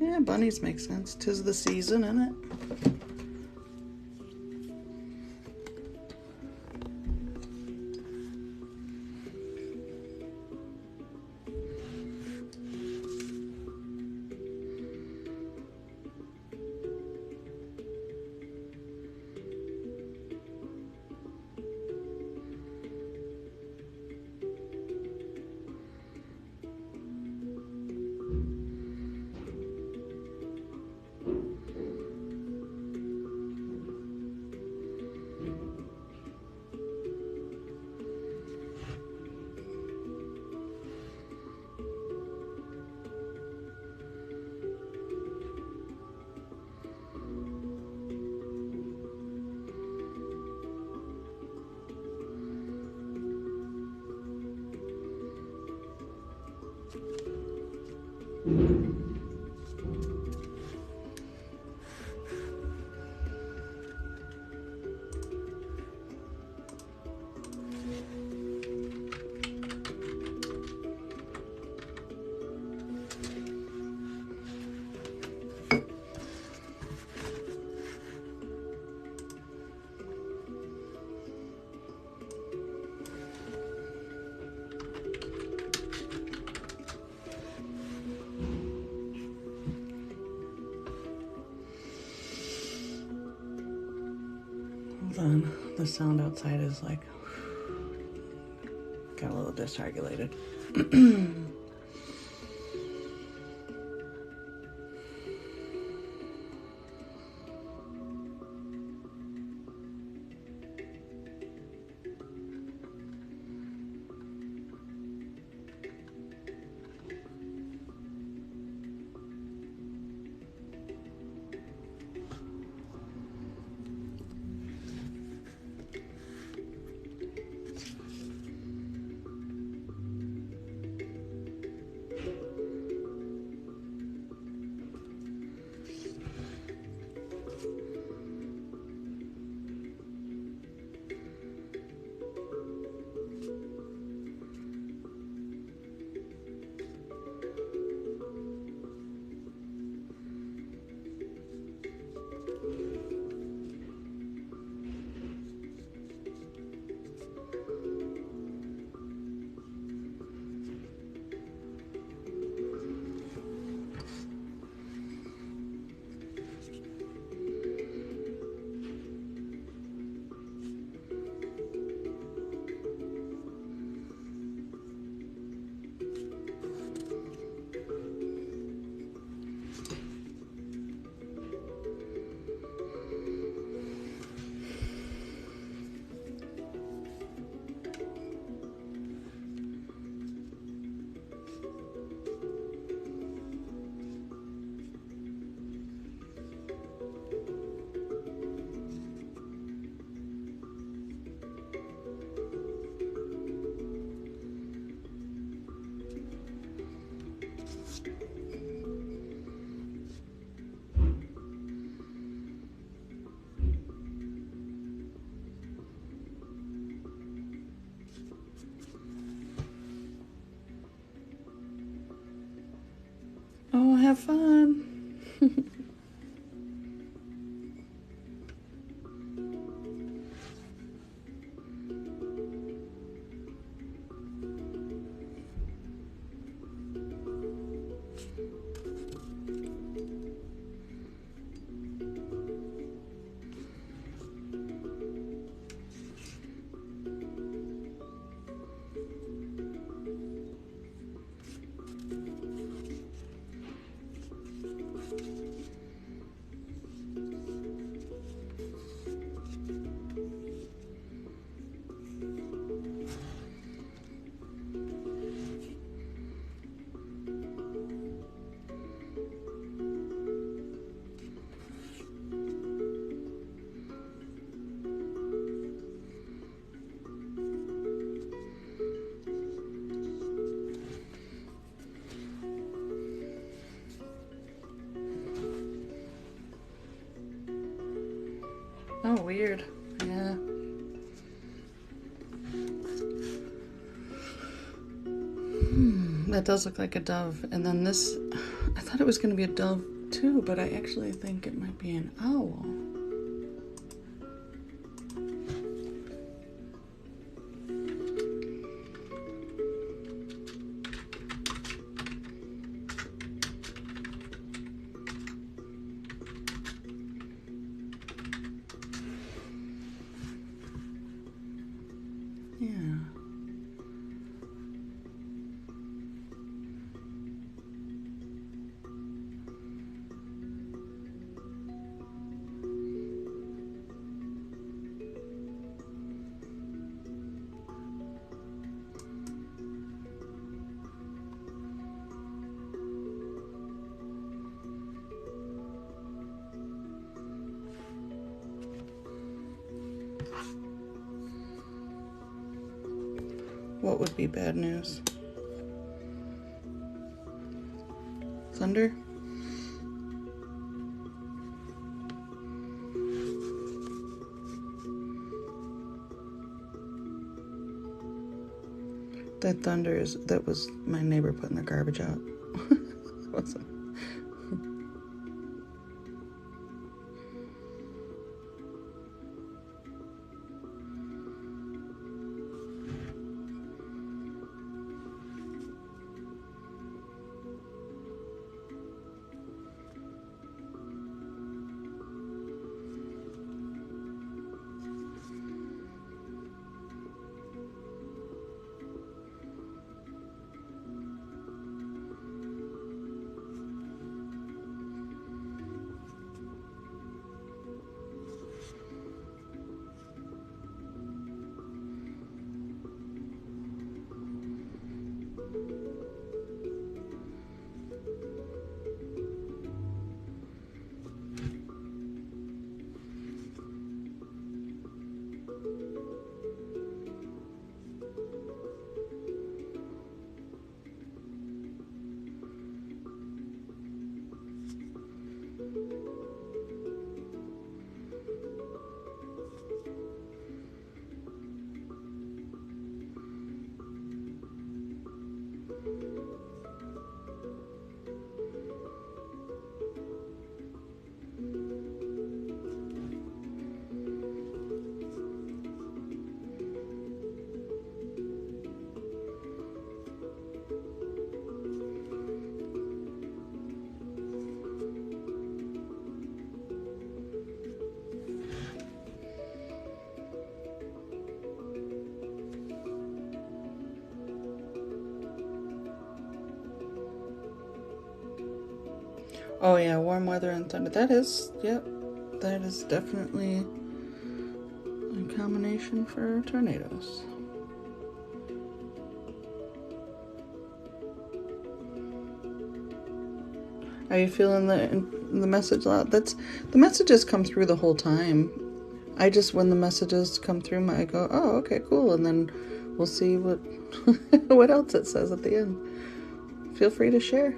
[SPEAKER 1] Yeah, bunnies make sense. 'Tis the season, innit? The sound outside is like got a little dysregulated. Have fun. Oh, weird. Yeah. That does look like a dove. And then this, I thought it was going to be a dove too, but I actually think it might be an owl. Yeah. What would be bad news? Thunder? That thunder is, that was my neighbor putting the garbage out. Wasn't. Oh yeah, warm weather and thunder. That is, yep, that is definitely a combination for tornadoes. Are you feeling the message loud? That's, the messages come through the whole time. I just, when the messages come through, I go, oh, okay, cool, and then we'll see what what else it says at the end. Feel free to share.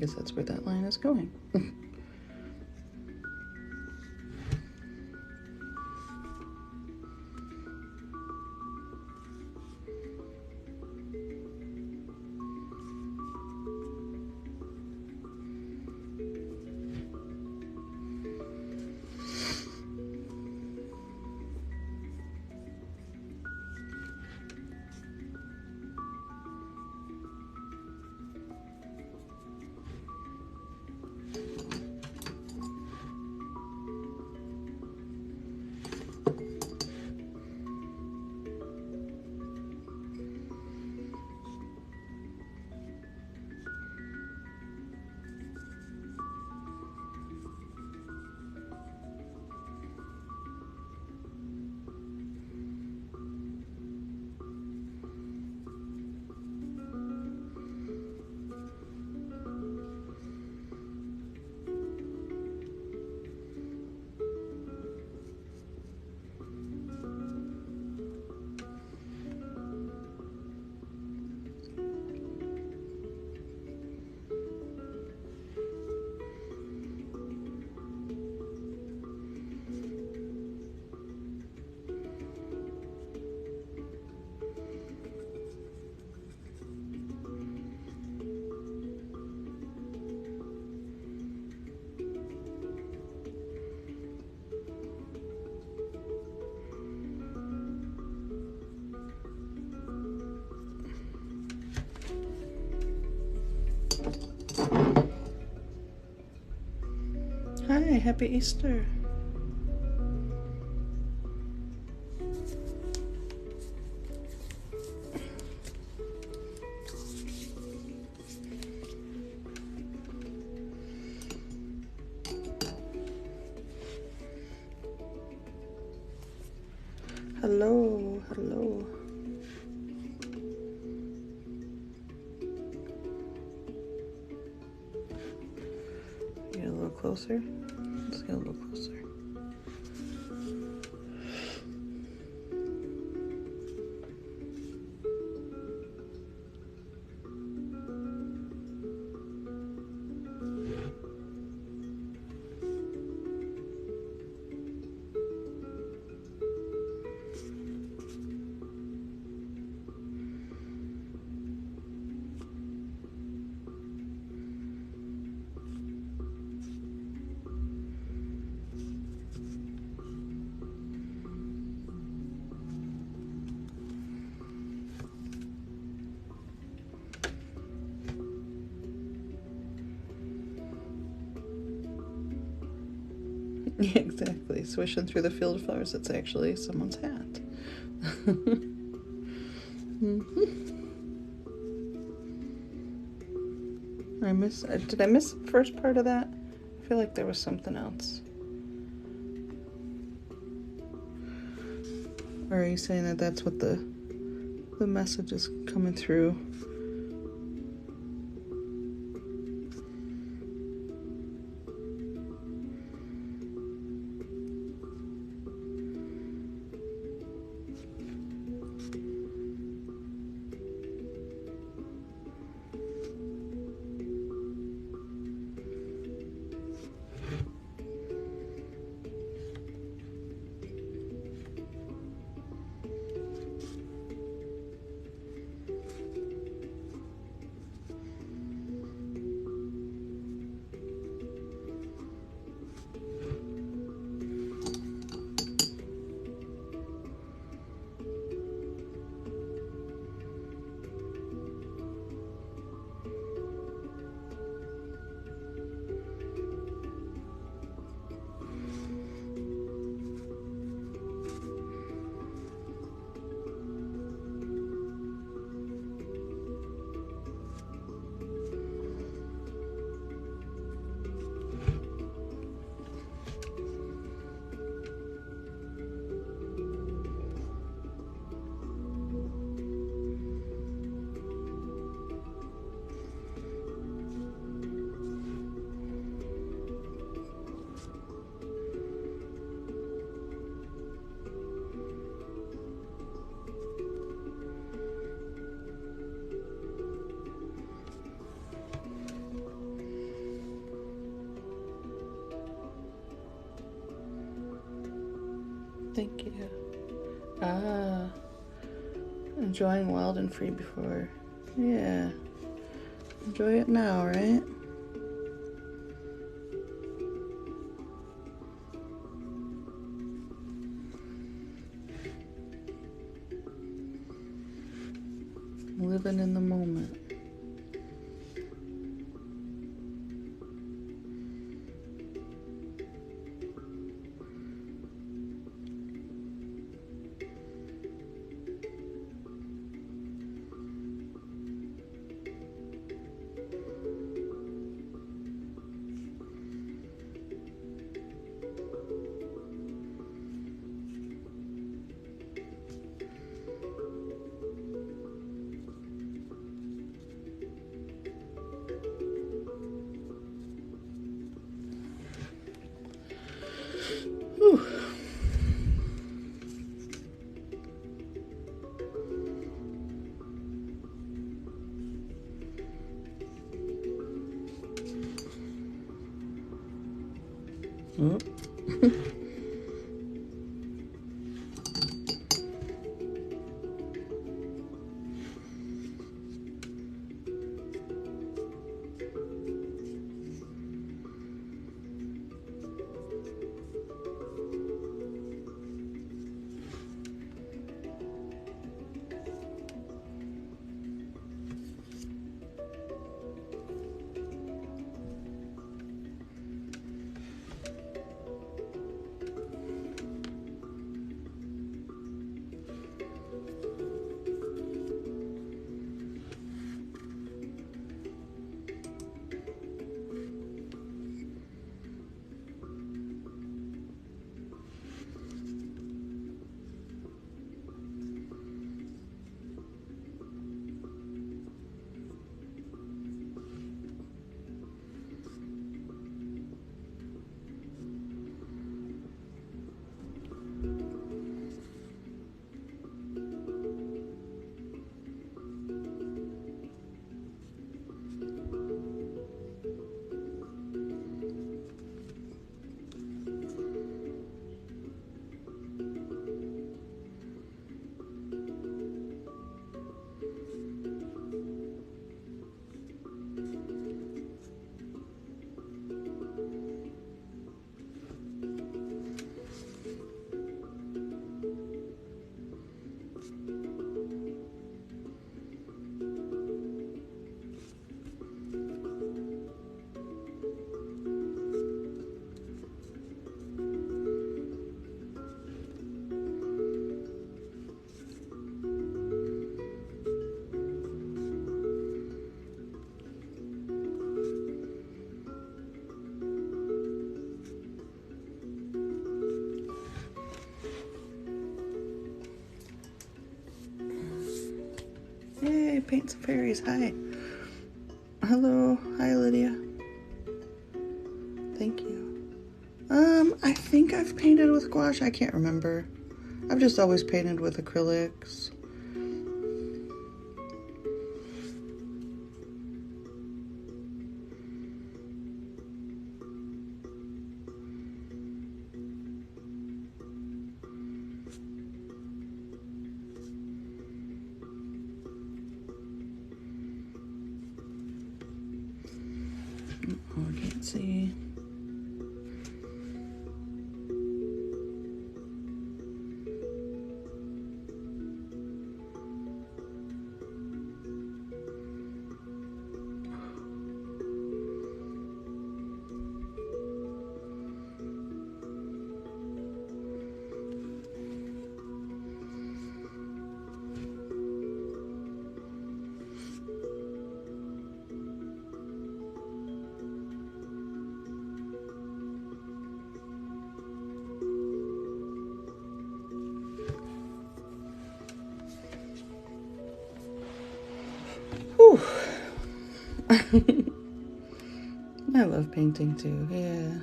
[SPEAKER 1] guess that's where that line is going. Hi, happy Easter. Hello, hello. Get a little closer. Let's get a little closer. Yeah, exactly. Swishing through the field of flowers. It's actually someone's hat. Did I miss the first part of that? I feel like there was something else. Or are you saying that that's what the message is coming through? Thank you. Ah, enjoying wild and free before. Yeah. Enjoy it now, right? Living in the moment. Whew. Oh. Yay, paint some fairies. Hi. Hello. Hi, Lydia. Thank you. I think I've painted with gouache. I can't remember. I've just always painted with acrylics. Oh, I can't see. Whew. I love painting too, yeah.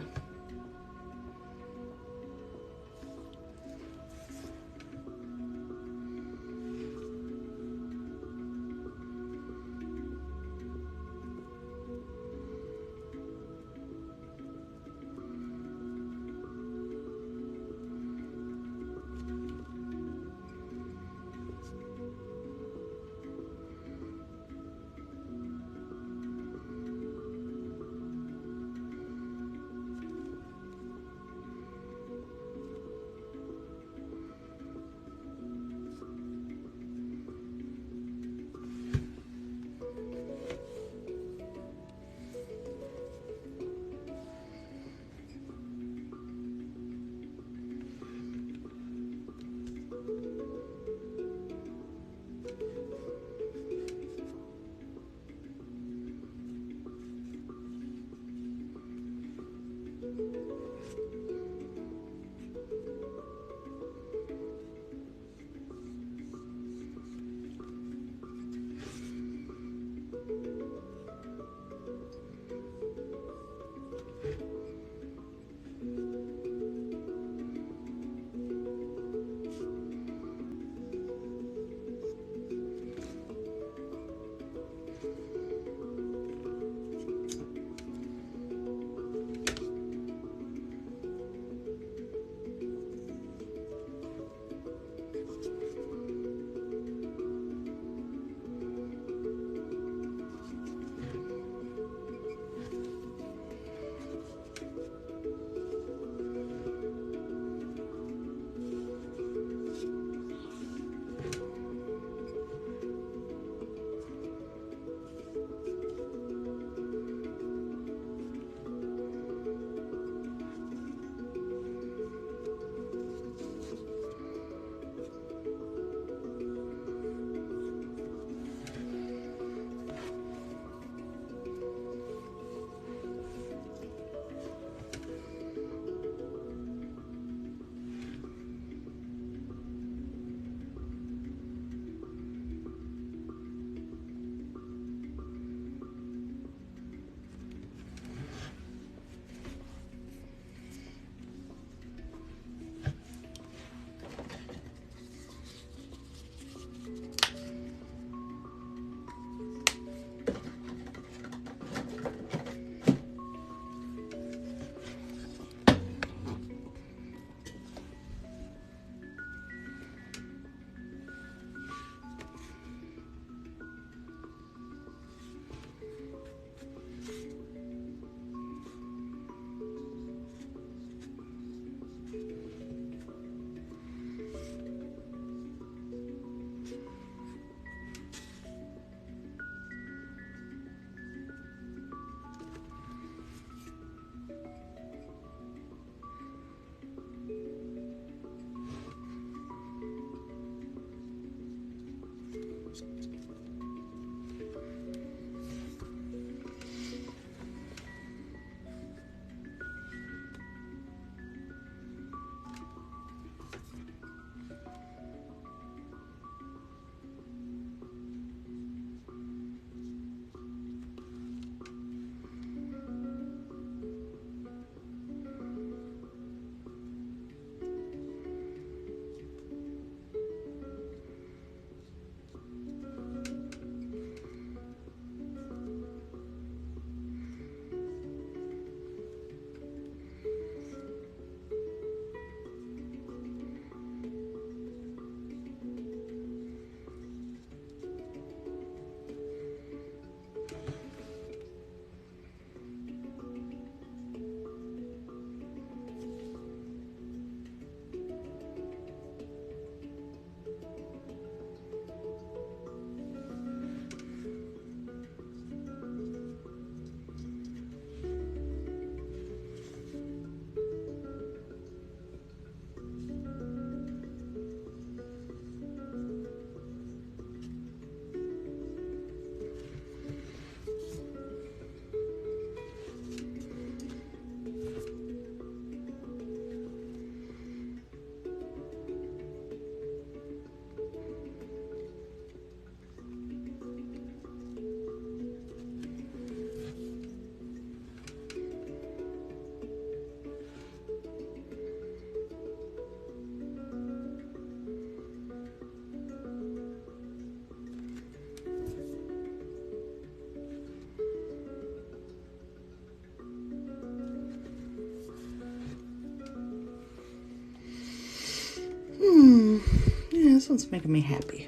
[SPEAKER 1] this one's making me happy.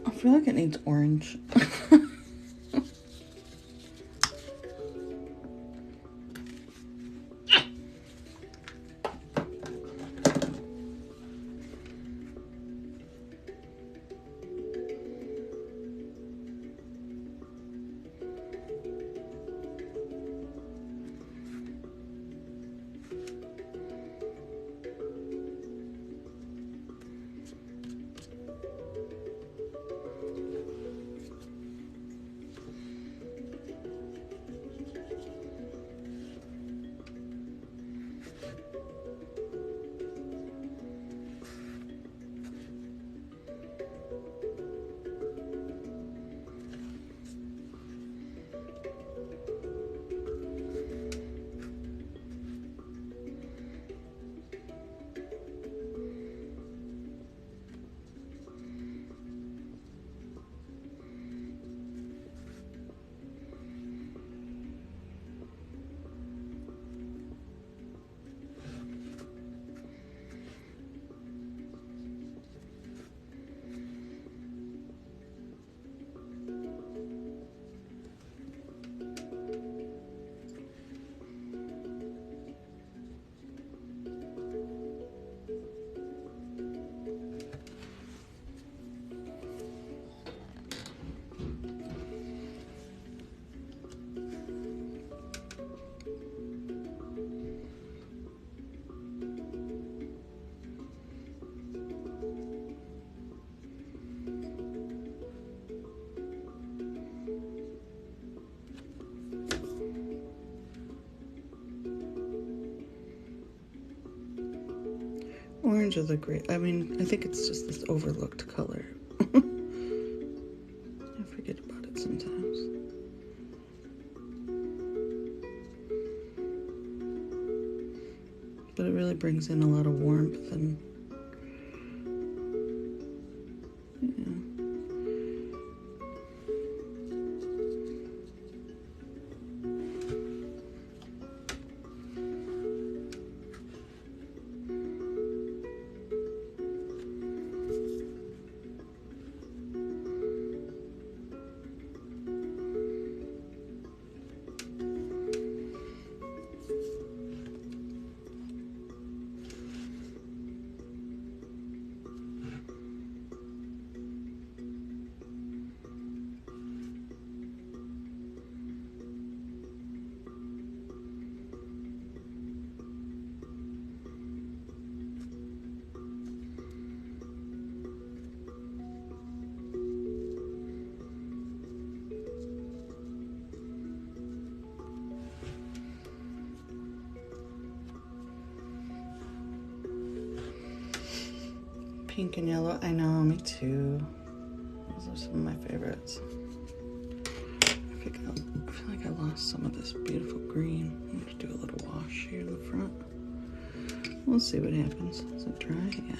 [SPEAKER 1] I feel like it needs orange. Orange is a great, I mean, I think it's just this overlooked color. I forget about it sometimes. But it really brings in a lot of warmth and pink and yellow. I know, me too. Those are some of my favorites. I feel like I lost some of this beautiful green. I'm going to do a little wash here in the front. We'll see what happens. Is it dry? Yeah.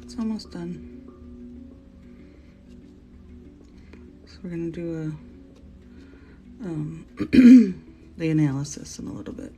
[SPEAKER 1] It's almost done. So we're going to do the analysis in a little bit.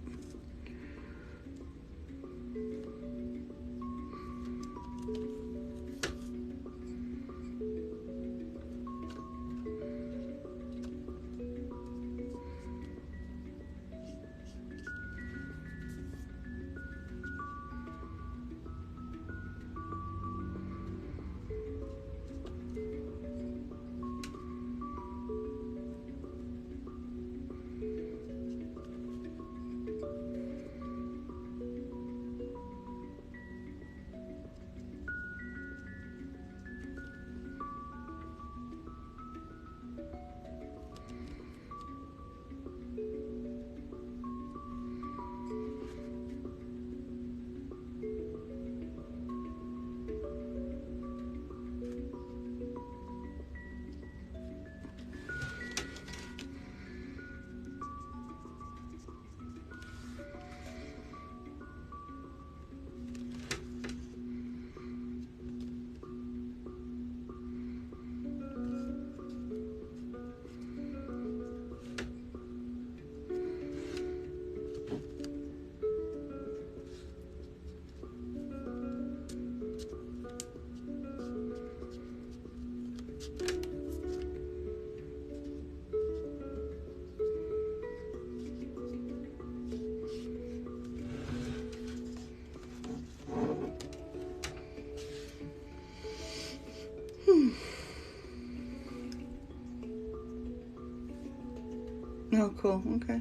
[SPEAKER 1] Oh, cool. Okay.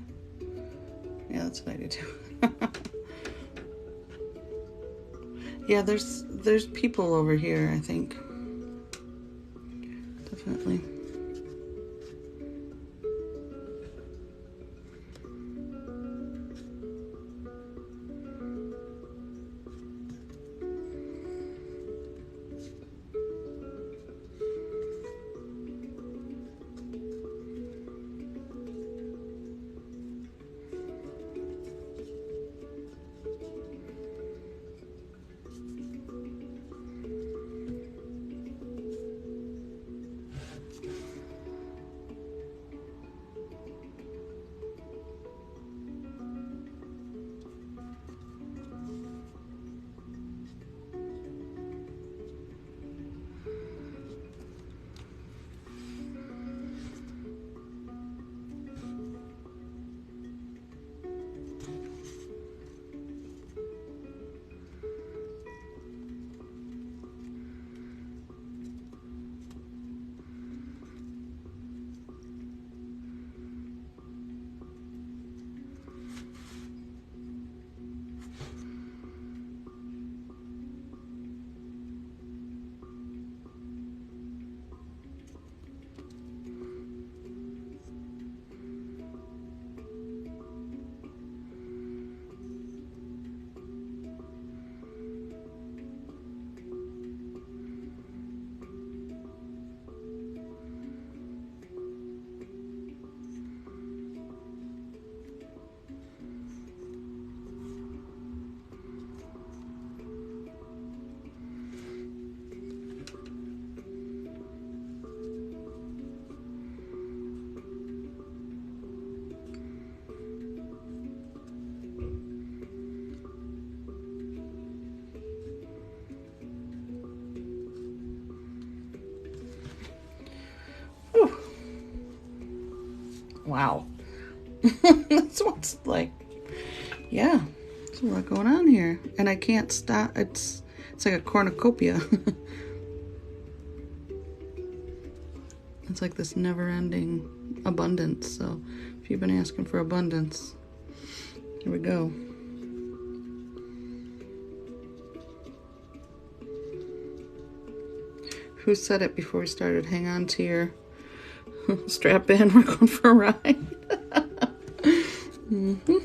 [SPEAKER 1] Yeah, that's what I do too. Yeah, there's people over here, I think. Definitely. Whew. Wow. That's what's like, yeah, there's a lot going on here. And I can't stop. It's like a cornucopia. It's like this never-ending abundance. So if you've been asking for abundance, here we go. Who said it before we started? Hang on to your strap in. We're going for a ride. Mm-hmm.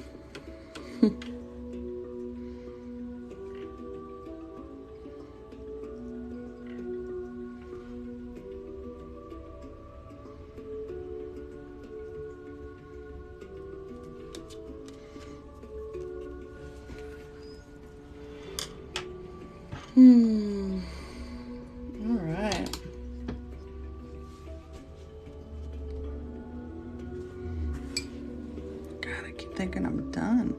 [SPEAKER 1] All right. God, I keep thinking I'm done.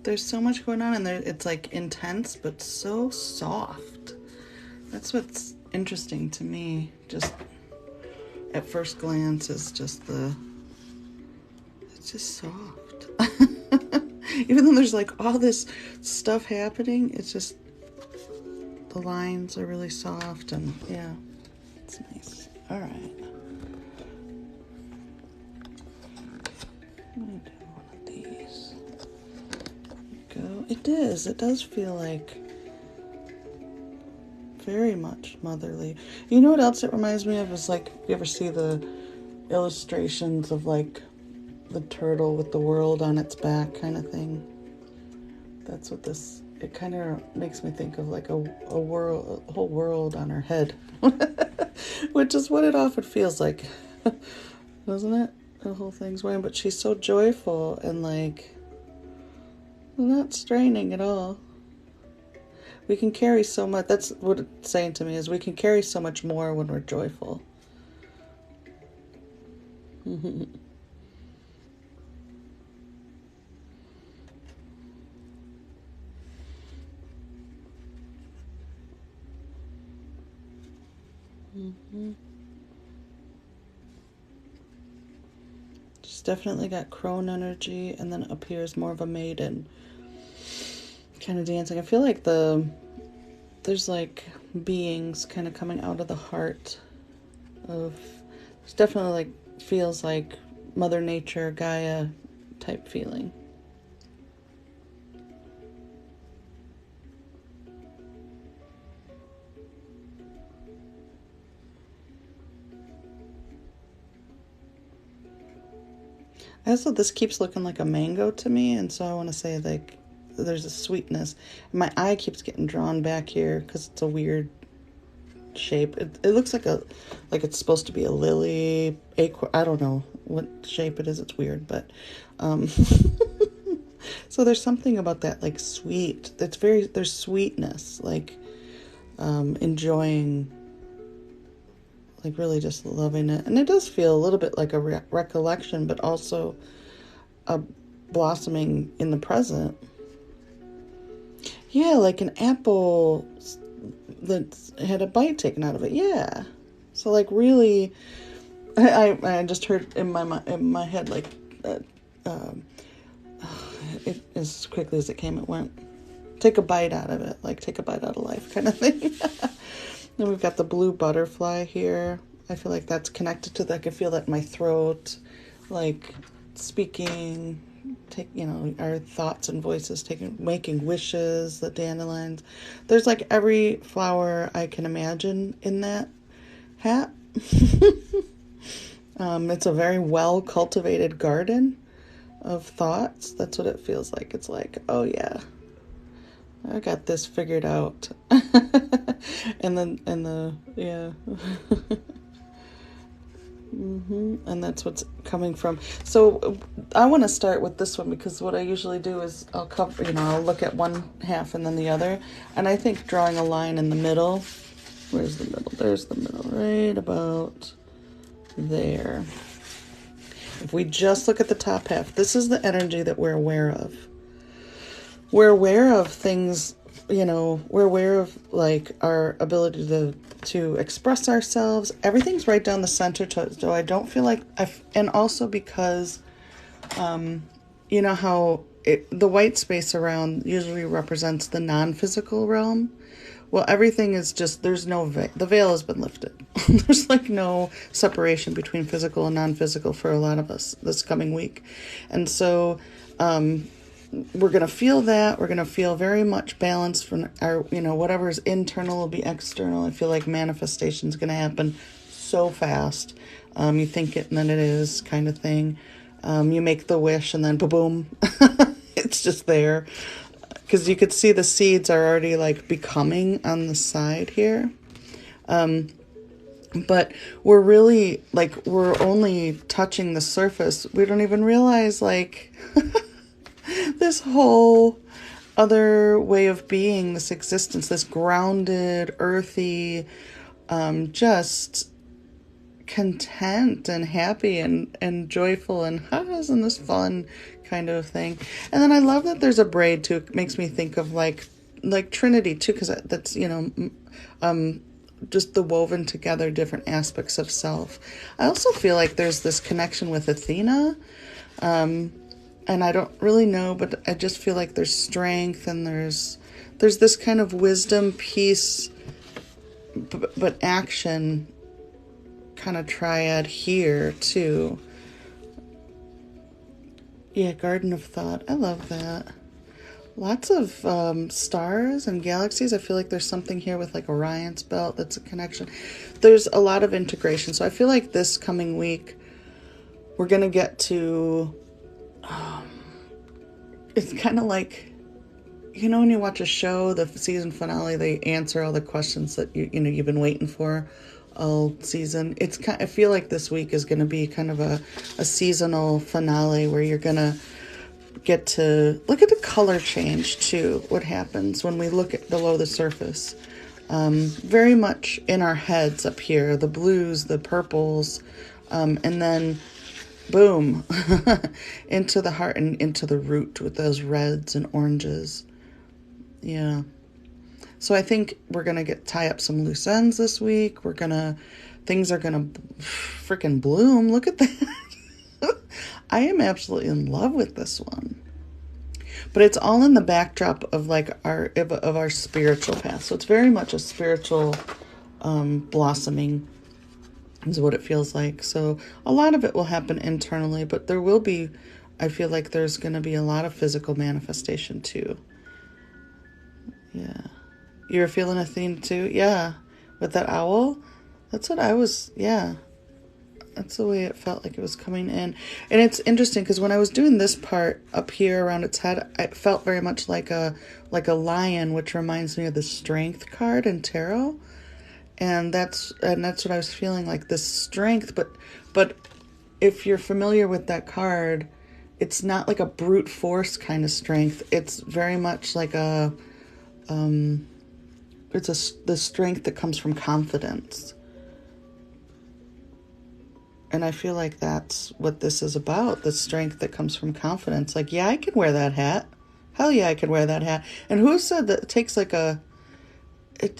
[SPEAKER 1] There's so much going on in there. It's like intense, but so soft. That's what's interesting to me. Just at first glance, is just it's just soft. Even though there's like all this stuff happening, it's just, the lines are really soft and yeah, it's nice. All right. I'm gonna do one of these. Go. It is. It does feel like very much motherly. You know what else it reminds me of is, like, you ever see the illustrations of like the turtle with the world on its back kind of thing. That's what this, it kind of makes me think of like a world, a whole world on her head, which is what it often feels like, doesn't it? The whole thing's wearing, but she's so joyful and like not straining at all. We can carry so much. That's what it's saying to me, is we can carry so much more when we're joyful. She's definitely got crone energy, and then up here is more of a maiden kind of dancing. I feel like there's like beings kind of coming out of the heart of, it's definitely like, feels like Mother Nature, Gaia type feeling. Also, this keeps looking like a mango to me, and so I want to say like there's a sweetness. My eye keeps getting drawn back here because it's a weird shape. It looks like it's supposed to be a lily, I don't know what shape it is. It's weird, but so there's something about that like sweet. There's sweetness, like enjoying, like really just loving it. And it does feel a little bit like a recollection, but also a blossoming in the present. Yeah, like an apple that had a bite taken out of it. Yeah. So like really, I just heard in my head like it, as quickly as it came, it went, take a bite out of it, like take a bite out of life kind of thing. Then we've got the blue butterfly here. I feel like that's connected to that. I can feel that in my throat, like speaking, our thoughts and voices, making wishes, the dandelions. There's like every flower I can imagine in that hat. It's a very well cultivated garden of thoughts. That's what it feels like. It's like, oh yeah, I got this figured out. Yeah. And that's what's coming from. So I want to start with this one, because what I usually do is I'll look at one half and then the other. And I think drawing a line in the middle, where's the middle? There's the middle, right about there. If we just look at the top half, this is the energy that we're aware of. We're aware of things, we're aware of like our ability to express ourselves. Everything's right down the center, so I don't feel like and also because, you know how the white space around usually represents the non-physical realm. Well, everything is just, there's no the veil has been lifted. There's like no separation between physical and non-physical for a lot of us this coming week. And so, we're going to feel that. We're going to feel very much balanced from our, whatever is internal will be external. I feel like manifestation is going to happen so fast. You think it and then it is kind of thing. You make the wish and then boom, it's just there. Because you could see the seeds are already like becoming on the side here. But we're really like, we're only touching the surface. We don't even realize like this whole other way of being, this existence, this grounded, earthy, just content and happy and joyful and isn't this fun kind of thing. And then I love that there's a braid too. It makes me think of like Trinity too, because that's, just the woven together different aspects of self. I also feel like there's this connection with Athena, and I don't really know, but I just feel like there's strength and there's this kind of wisdom, peace, but action kind of triad here too. Yeah, Garden of Thought. I love that. Lots of stars and galaxies. I feel like there's something here with like Orion's belt that's a connection. There's a lot of integration. So I feel like this coming week, we're going to get to, it's kind of like, you know, when you watch a show, the season finale, they answer all the questions that you've been waiting for all season. I feel like this week is going to be kind of a seasonal finale where you're going to get to look at the color change too. What happens when we look at below the surface? Very much in our heads up here, the blues, the purples, and then boom, into the heart and into the root with those reds and oranges. Yeah. So I think we're going to tie up some loose ends this week. Things are going to freaking bloom. Look at that. I am absolutely in love with this one. But it's all in the backdrop of like our spiritual path. So it's very much a spiritual blossoming is what it feels like. So a lot of it will happen internally, but there will be, I feel like there's going to be a lot of physical manifestation too. Yeah. You're feeling a theme too? Yeah. With that owl? That's what I was, yeah. That's the way it felt like it was coming in. And it's interesting because when I was doing this part up here around its head, it felt very much like a lion, which reminds me of the strength card in tarot. And that's what I was feeling, like, this strength, but if you're familiar with that card, it's not like a brute force kind of strength. It's very much like the strength that comes from confidence. And I feel like that's what this is about, the strength that comes from confidence. Like, yeah, I can wear that hat. Hell yeah, I can wear that hat. And who said that it takes like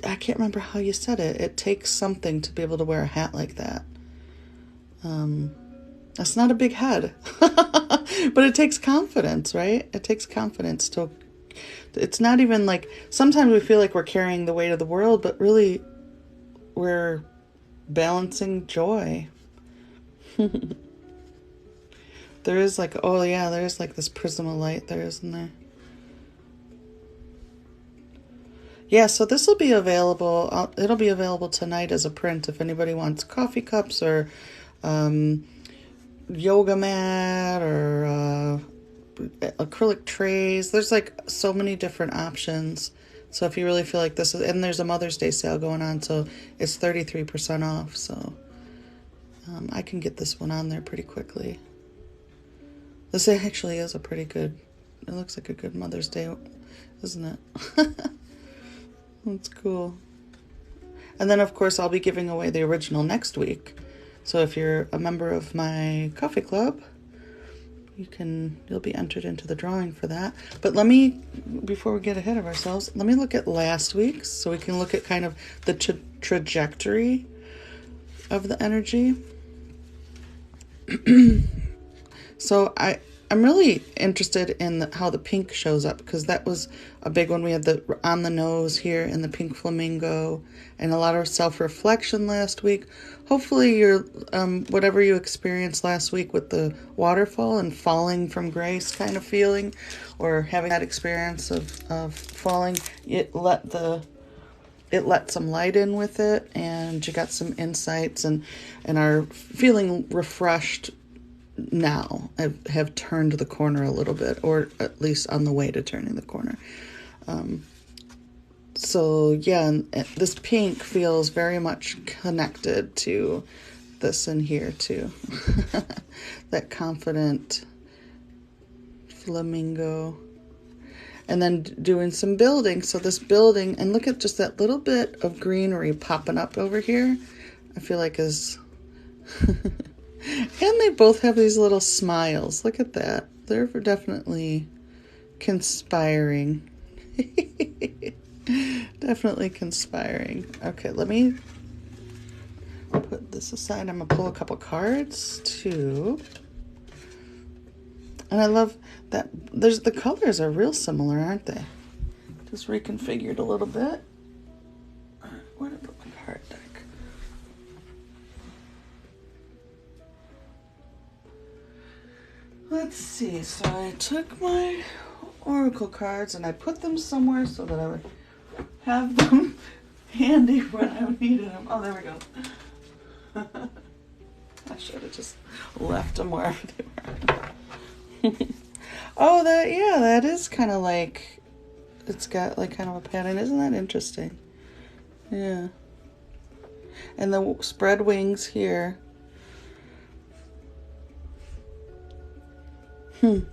[SPEAKER 1] I can't remember how you said it. It takes something to be able to wear a hat like that. That's not a big head. But it takes confidence, right? It takes confidence to... It's not even like... Sometimes we feel like we're carrying the weight of the world, but really we're balancing joy. There is like, oh yeah, there's like this prism of light there, isn't there? Yeah, so this will be available. It'll be available tonight as a print if anybody wants coffee cups or yoga mat or acrylic trays. There's like so many different options. So if you really feel like this is, and there's a Mother's Day sale going on, so it's 33% off. So I can get this one on there pretty quickly. This actually is a pretty good, it looks like a good Mother's Day, isn't it? That's cool. And then, of course, I'll be giving away the original next week. So if you're a member of my coffee club, you'll be entered into the drawing for that. But before we get ahead of ourselves, let me look at last week's so we can look at kind of the trajectory of the energy. So I'm really interested in how the pink shows up, because that was a big one. We had the on the nose here and the pink flamingo and a lot of self-reflection last week. Hopefully your whatever you experienced last week with the waterfall and falling from grace kind of feeling, or having that experience of falling, it let some light in with it, and you got some insights and are feeling refreshed now. Have turned the corner a little bit, or at least on the way to turning the corner. So yeah, and this pink feels very much connected to this in here too. That confident flamingo. And then doing some building. So this building, and look at just that little bit of greenery popping up over here, I feel like is... And they both have these little smiles. Look at that. They're definitely conspiring. Definitely conspiring. Okay, let me put this aside. I'm going to pull a couple cards too. And I love that the colors are real similar, aren't they? Just reconfigured a little bit. Where did I put my card deck? Let's see. So I took my oracle cards and I put them somewhere so that I would have them handy when I needed them. Oh, there we go. I should have just left them wherever they were. Oh, that is kind of like, it's got like kind of a pattern. Isn't that interesting? Yeah. And the spread wings here. Let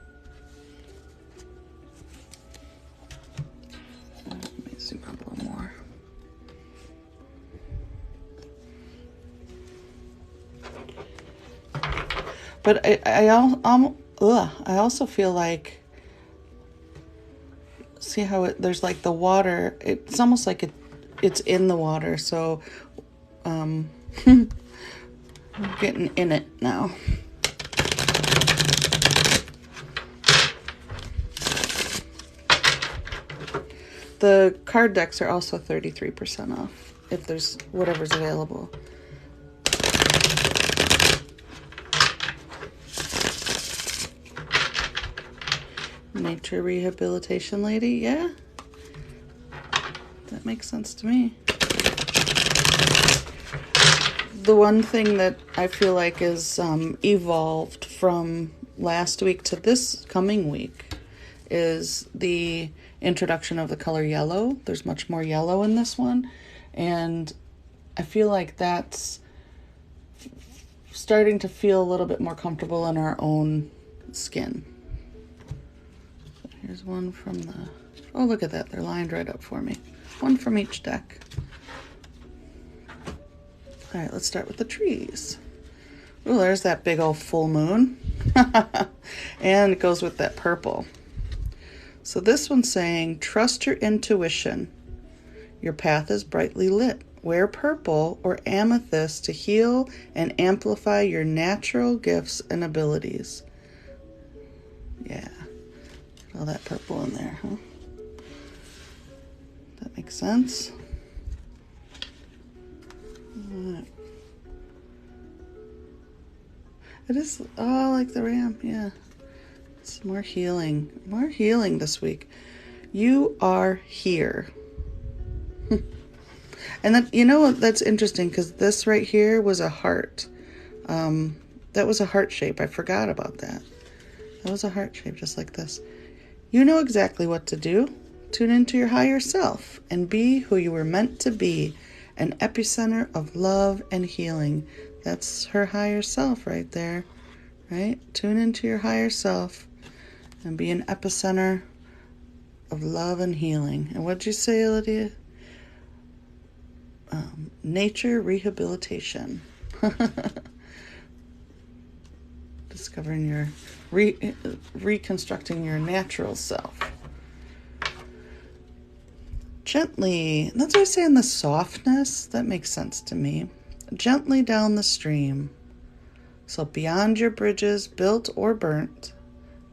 [SPEAKER 1] me zoom up a little more. But I also feel like, see how there's like the water. It's almost like it's in the water. So, I'm getting in it now. The card decks are also 33% off if there's whatever's available. Nature rehabilitation lady, yeah. That makes sense to me. The one thing that I feel like is evolved from last week to this coming week is the introduction of the color yellow. There's much more yellow in this one, and I feel like that's starting to feel a little bit more comfortable in our own skin. Here's one from the, oh, look at that, they're lined right up for me. One from each deck. All right, let's start with the trees. Oh, there's that big old full moon. And it goes with that purple. So this one's saying, trust your intuition. Your path is brightly lit. Wear purple or amethyst to heal and amplify your natural gifts and abilities. Yeah, all that purple in there, huh? That makes sense. It is, oh, like the ram, yeah. It's more healing this week. You are here. And that, you know, that's interesting because this right here was a heart. That was a heart shape. I forgot about that. That was a heart shape just like this. You know exactly what to do. Tune into your higher self and be who you were meant to be. An epicenter of love and healing. That's her higher self right there, right? Tune into your higher self and be an epicenter of love and healing. And what'd you say, Lydia? Nature rehabilitation. Discovering your, reconstructing your natural self. Gently, that's what I say in the softness. That makes sense to me. Gently down the stream. So beyond your bridges, built or burnt,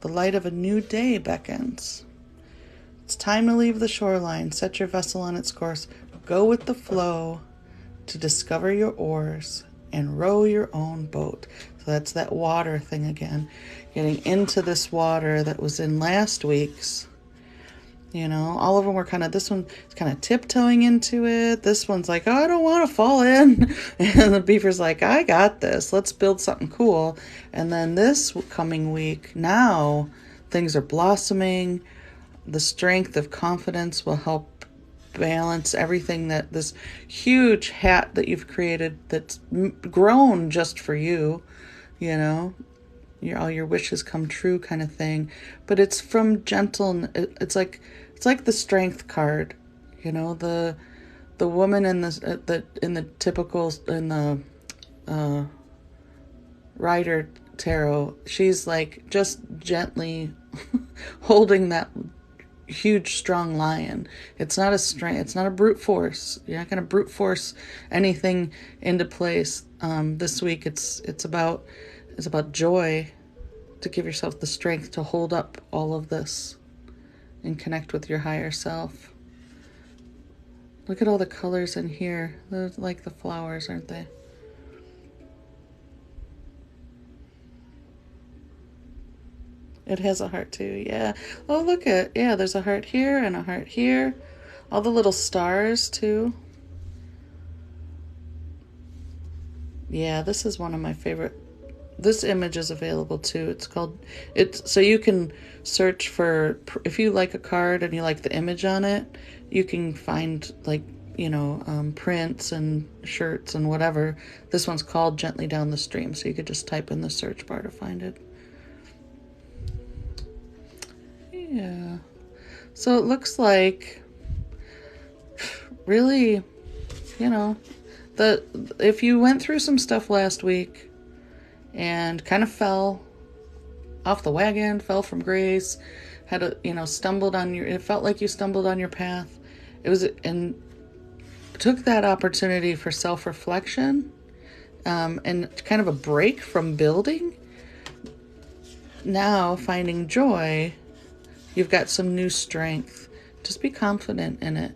[SPEAKER 1] the light of a new day beckons. It's time to leave the shoreline. Set your vessel on its course. Go with the flow to discover your oars and row your own boat. So that's that water thing again. Getting into this water that was in last week's. You know, all of them were kind of, this one's kind of tiptoeing into it. This one's like, oh, I don't want to fall in. And the beaver's like, I got this. Let's build something cool. And then this coming week, now things are blossoming. The strength of confidence will help balance everything that this huge hat that you've created that's grown just for you, you know. All your wishes come true kind of thing. But it's from gentle, it's like the strength card, you know, the woman in the typical Rider tarot, she's like just gently holding that huge strong lion. It's not a brute force. You're not going to brute force anything into place. This week it's about joy, to give yourself the strength to hold up all of this and connect with your higher self. Look at all the colors in here. They're like the flowers, aren't they? It has a heart too, yeah. Oh, look at, yeah, there's a heart here and a heart here. All the little stars too. Yeah, this is one of my favorite. This image is available too. It's so you can search for, if you like a card and you like the image on it, you can find like, prints and shirts and whatever. This one's called Gently Down the Stream, so you could just type in the search bar to find it. Yeah. So it looks like, really, if you went through some stuff last week and kind of fell off the wagon, fell from grace, had it felt like you stumbled on your path. And took that opportunity for self-reflection, and kind of a break from building. Now finding joy, you've got some new strength. Just be confident in it.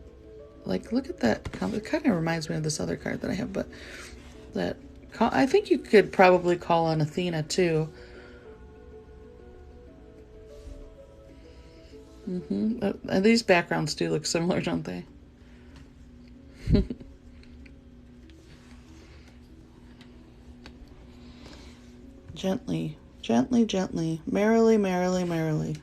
[SPEAKER 1] Like, look at that. It kind of reminds me of this other card that I have, but I think you could probably call on Athena too. These backgrounds do look similar, don't they? Gently, gently, gently, merrily, merrily, merrily.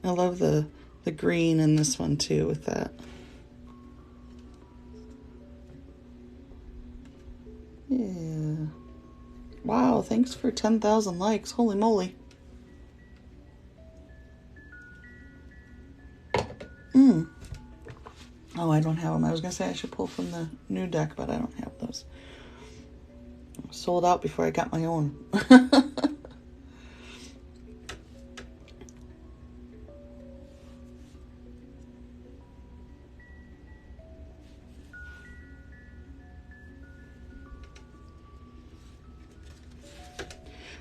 [SPEAKER 1] I love the green in this one too with that. Yeah. Wow, thanks for 10,000 likes. Holy moly. Oh, I don't have them. I was going to say I should pull from the new deck, but I don't have those. Sold out before I got my own.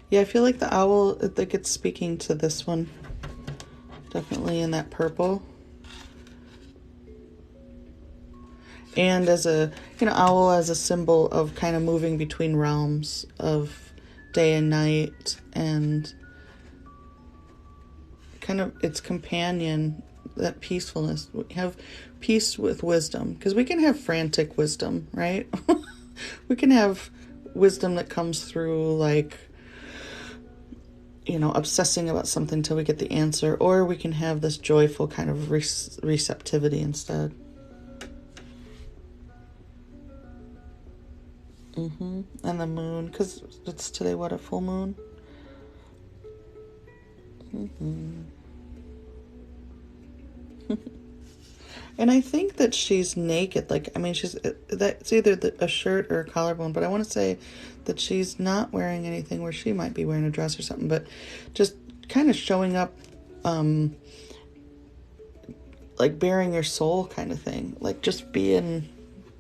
[SPEAKER 1] Yeah, I feel like the owl, like it's speaking to this one. Definitely in that purple. And as a, owl as a symbol of kind of moving between realms of day and night, and kind of its companion, that peacefulness. We have peace with wisdom, because we can have frantic wisdom, right? We can have wisdom that comes through like, obsessing about something till we get the answer, or we can have this joyful kind of receptivity instead. And the moon, because it's today, what, a full moon? And I think that she's naked. Like, I mean, it's either a shirt or a collarbone, but I want to say that she's not wearing anything, where she might be wearing a dress or something, but just kind of showing up, like bearing your soul kind of thing, like just being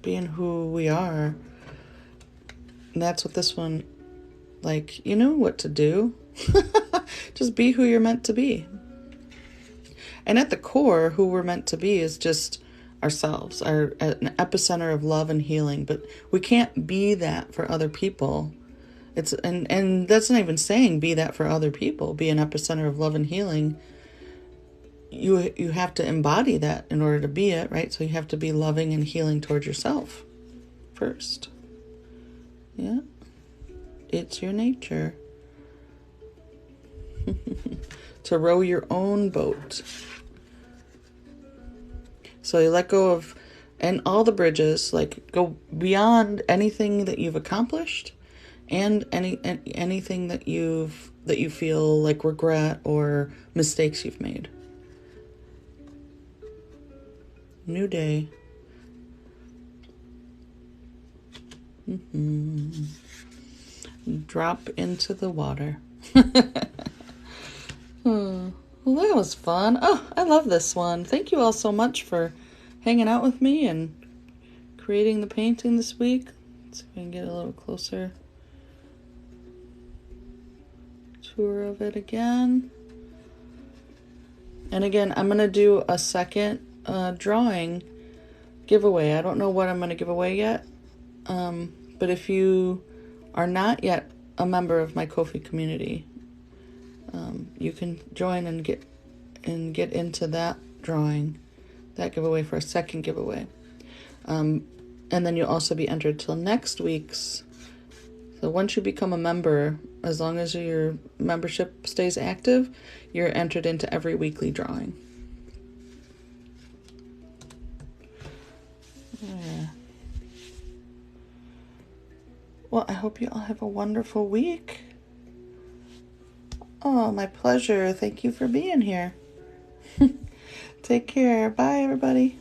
[SPEAKER 1] who we are. And that's what this one, like, you know what to do. Just be who you're meant to be. And at the core, who we're meant to be is just ourselves, an epicenter of love and healing. But we can't be that for other people. And that's not even saying be that for other people. Be an epicenter of love and healing. You have to embody that in order to be it, right? So you have to be loving and healing towards yourself first. Yeah. It's your nature. To row your own boat. So you let go of, and all the bridges, like go beyond anything that you've accomplished, and anything that you feel like regret or mistakes you've made. New day. Drop into the water. Well, that was fun. Oh, I love this one. Thank you all so much for hanging out with me and creating the painting this week. Let's see if we can get a little closer tour of it again. And again, I'm going to do a second drawing giveaway. I don't know what I'm going to give away yet. But if you are not yet a member of my Ko-fi community, you can join and get into that drawing, that giveaway, for a second giveaway. And then you'll also be entered till next week's. So once you become a member, as long as your membership stays active, you're entered into every weekly drawing. Yeah. Well, I hope you all have a wonderful week. Oh, my pleasure. Thank you for being here. Take care. Bye, everybody.